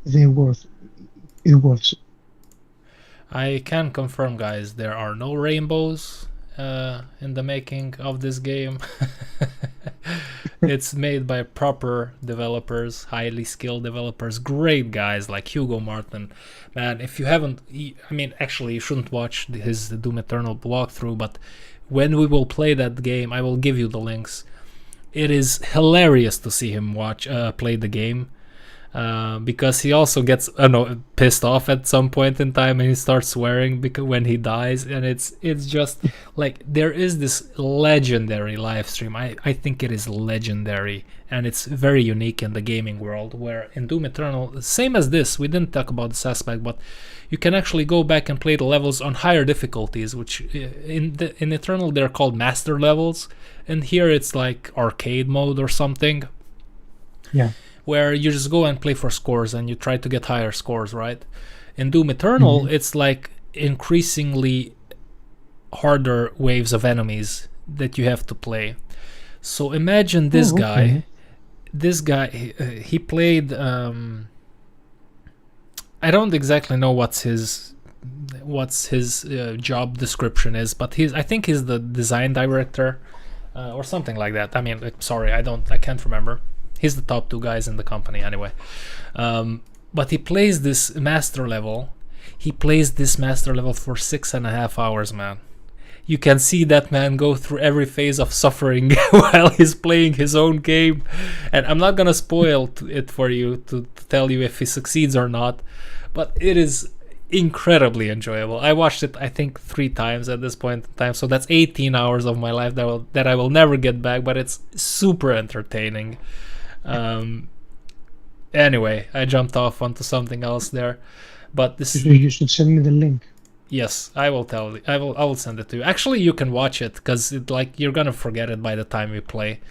they're worth it worth it. I can confirm, guys, there are no rainbows in the making of this game. It's made by proper developers, highly skilled developers, great guys like Hugo Martin. Man, if you haven't, I mean, actually, you shouldn't watch his Doom Eternal walkthrough, but when we will play that game, I will give you the links. It is hilarious to see him play the game. Because he also gets pissed off at some point in time and he starts swearing because when he dies, and it's just like there is this legendary live stream. I think it is legendary, and it's very unique in the gaming world, where in Doom Eternal, same as this, we didn't talk about this aspect, but you can actually go back and play the levels on higher difficulties, which in Eternal they're called master levels, and here it's like arcade mode or something. Yeah. Where you just go and play for scores and you try to get higher scores, right? In Doom Eternal, it's like increasingly harder waves of enemies that you have to play. So imagine this guy. This guy, he played. I don't exactly know what's his job description is, but I think he's the design director or something like that. I mean, sorry, I can't remember. He's the top two guys in the company anyway. But he plays this master level. He plays this master level for 6.5 hours, man. You can see that man go through every phase of suffering while he's playing his own game. And I'm not going to spoil it for you to tell you if he succeeds or not. But it is incredibly enjoyable. I watched it, I think, 3 times at this point in time. So that's 18 hours of my life that I will never get back. But it's super entertaining. Anyway, I jumped off onto something else there, but this. You should send me the link. Yes, I will tell you. I will send it to you. Actually, you can watch it because you're gonna forget it by the time we play,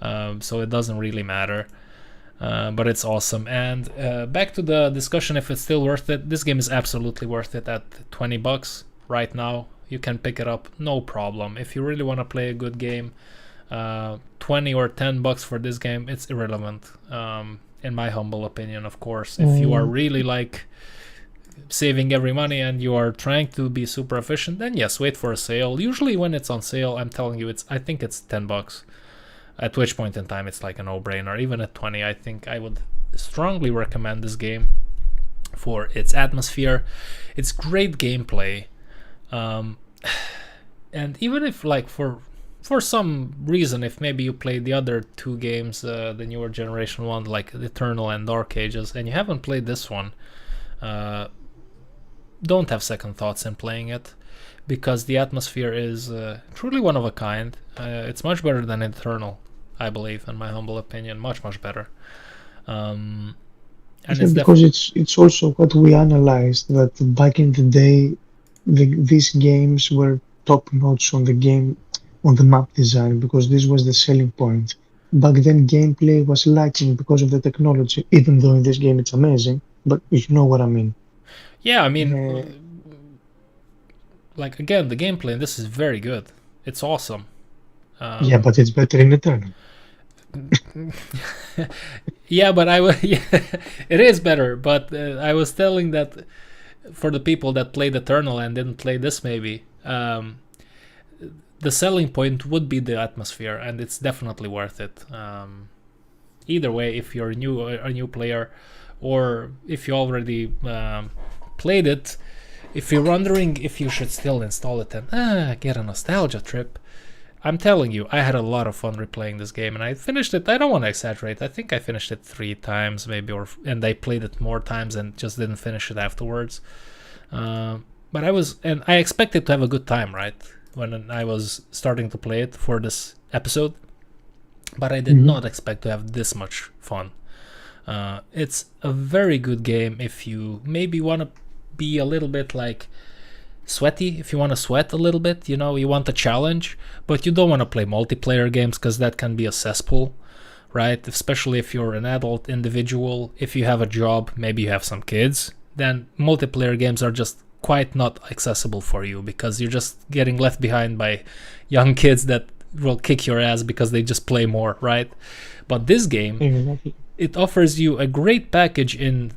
so it doesn't really matter. But it's awesome. And back to the discussion, if it's still worth it. This game is absolutely worth it at $20 right now. You can pick it up, no problem. If you really want to play a good game. 20 or $10 for this game, it's irrelevant, in my humble opinion, of course. If you are really like saving every money and you are trying to be super efficient, then yes, wait for a sale. Usually when it's on sale, I'm telling you, I think it's $10, at which point in time it's like a no-brainer. Even at 20, I think I would strongly recommend this game for its atmosphere, its great gameplay, and even if like for some reason, if maybe you played the other 2 games, the newer generation one, like Eternal and Dark Ages, and you haven't played this one, don't have second thoughts in playing it, because the atmosphere is truly one of a kind. It's much better than Eternal, I believe, in my humble opinion, much better. And it's because it's also what we analyzed, that back in the day, these games were top notch on the map design, because this was the selling point. Back then gameplay was lacking because of the technology, even though in this game it's amazing, but you know what I mean. Yeah, I mean, like, again, the gameplay in this is very good. It's awesome. Yeah, but it's better in Eternal. Yeah, but yeah, it is better. But I was telling that for the people that played Eternal and didn't play this, maybe the selling point would be the atmosphere, and it's definitely worth it. Either way, if you're a new player, or if you already played it, if you're wondering if you should still install it and get a nostalgia trip, I'm telling you, I had a lot of fun replaying this game, and I finished it. I don't want to exaggerate. I think I finished it 3 times, maybe, and I played it more times and just didn't finish it afterwards. But I expected to have a good time, right, when I was starting to play it for this episode. But I did not expect to have this much fun. It's a very good game if you maybe want to be a little bit like sweaty, if you want to sweat a little bit, you want a challenge, but you don't want to play multiplayer games because that can be a cesspool, right? Especially if you're an adult individual, if you have a job, maybe you have some kids, then multiplayer games are just quite not accessible for you because you're just getting left behind by young kids that will kick your ass because they just play more, right? But this game, it offers you a great package in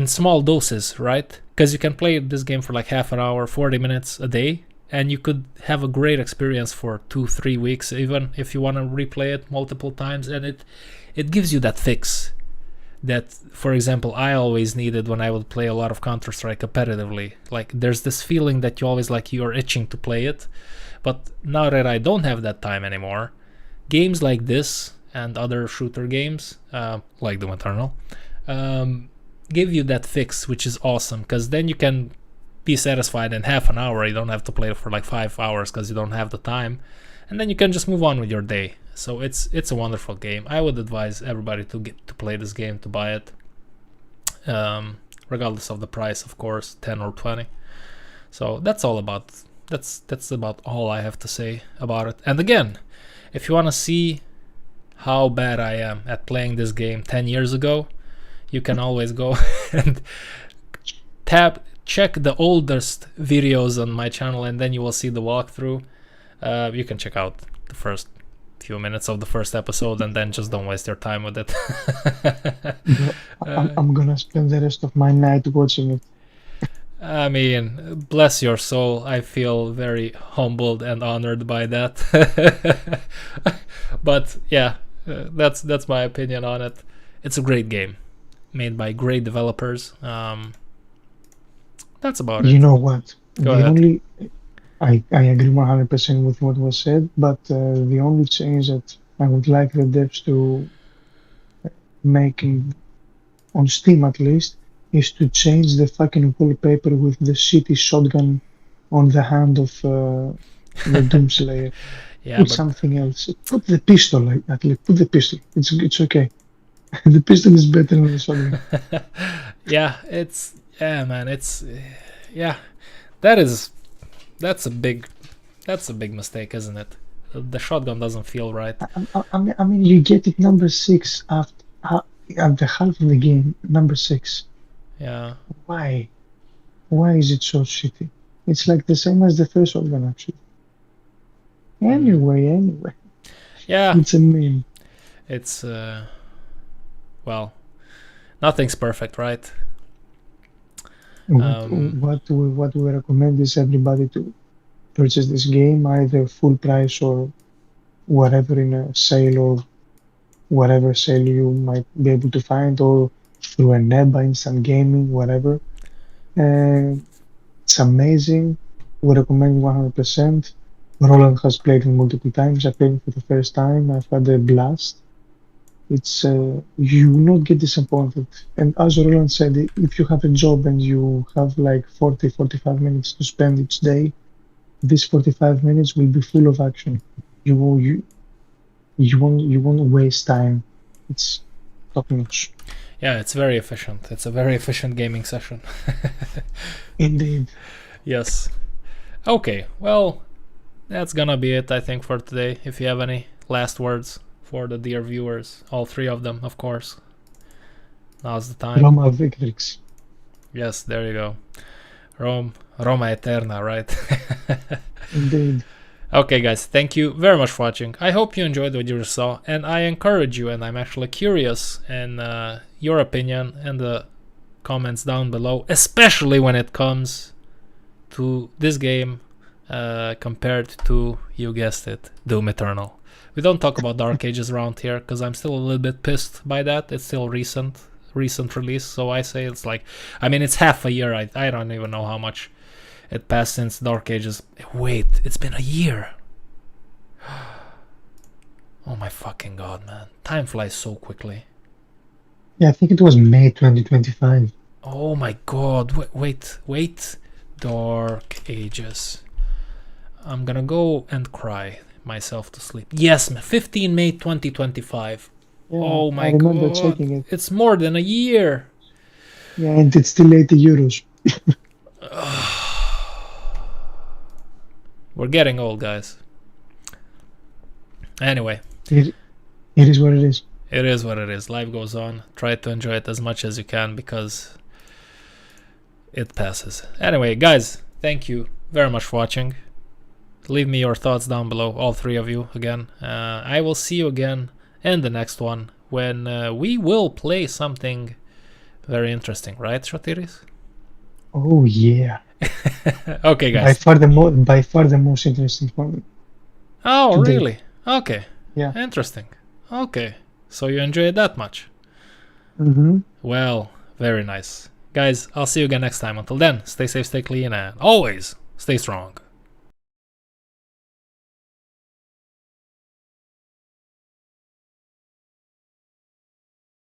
small doses, right? Because you can play this game for like half an hour, 40 minutes a day, and you could have a great experience for 2-3 weeks, even if you want to replay it multiple times. And it gives you that fix that, for example, I always needed when I would play a lot of Counter-Strike competitively. Like, there's this feeling that you always you're itching to play it. But now that I don't have that time anymore, games like this and other shooter games, like Doom Eternal, give you that fix, which is awesome, because then you can be satisfied in half an hour. You don't have to play it for like 5 hours because you don't have the time, and then you can just move on with your day. So it's a wonderful game. I would advise everybody to play this game, to buy it, regardless of the price, of course, 10 or 20. So that's about all I have to say about it. And again, if you want to see how bad I am at playing this game 10 years ago, you can always go and check the oldest videos on my channel, and then you will see the walkthrough. You can check out the first few minutes of the first episode, and then just don't waste your time with it. I'm gonna spend the rest of my night watching it. I mean, bless your soul. I feel very humbled and honored by that. But yeah, that's my opinion on it. It's a great game, made by great developers. That's about it. You know what? Go ahead. I agree 100% with what was said, but the only change that I would like the devs to make on Steam at least is to change the fucking wallpaper with the shitty shotgun on the hand of the Doomslayer. Yeah, Put something else. Put the pistol, at least. Put the pistol. It's okay. The pistol is better than the shotgun. Yeah, that's a big mistake, isn't it? The shotgun doesn't feel right. I mean, you get it number 6 at the half of the game. Number 6. Yeah. Why? Why is it so shitty? It's like the same as the first shotgun, actually. Anyway. Yeah. It's a meme. It's well, nothing's perfect, right? What we recommend is everybody to purchase this game either full price or whatever in a sale, or whatever sale you might be able to find, or through a NEBA, Instant Gaming, whatever. It's amazing. We recommend 100%. Roland has played it multiple times. I played it for the first time. I've had a blast. It's you will not get disappointed. And as Roland said, if you have a job and you have like 40-45 minutes to spend each day, this 45 minutes will be full of action. You won't waste time. It's top notch. Yeah, it's very efficient. It's a very efficient gaming session. Indeed. Yes. Okay, well, that's gonna be it, I think, for today. If you have any last words for the dear viewers, all 3 of them, of course, now's the time. Roma Victrix. Yes, there you go. Roma Eterna, right? Indeed. Okay, guys, thank you very much for watching. I hope you enjoyed what you saw, and I encourage you, and I'm actually curious in your opinion in the comments down below, especially when it comes to this game compared to, you guessed it, Doom Eternal. We don't talk about Dark Ages around here because I'm still a little bit pissed by that. It's still recent release, so I say it's like, I mean, it's half a year. I don't even know how much it passed since Dark Ages. Wait, it's been a year. Oh my fucking god, man. Time flies so quickly. Yeah, I think it was May 2025. Oh my god. Wait. Dark Ages. I'm gonna go and cry myself to sleep. Yes, 15 May 2025. Yeah, Oh my I remember god. checking it. It's more than a year. Yeah, and it's still 80 euros. We're getting old, guys. Anyway. It is what it is. It is what it is. Life goes on. Try to enjoy it as much as you can because it passes. Anyway, guys, thank you very much for watching. Leave me your thoughts down below, all three of you again. I will see you again in the next one when we will play something very interesting, right, Shotiris? Oh yeah. Okay, guys. By far the most interesting one. Oh, today. really? Okay. Yeah. Interesting. Okay. So you enjoy it that much? Mm-hmm. Well, very nice. Guys, I'll see you again next time. Until then, stay safe, stay clean, and always stay strong.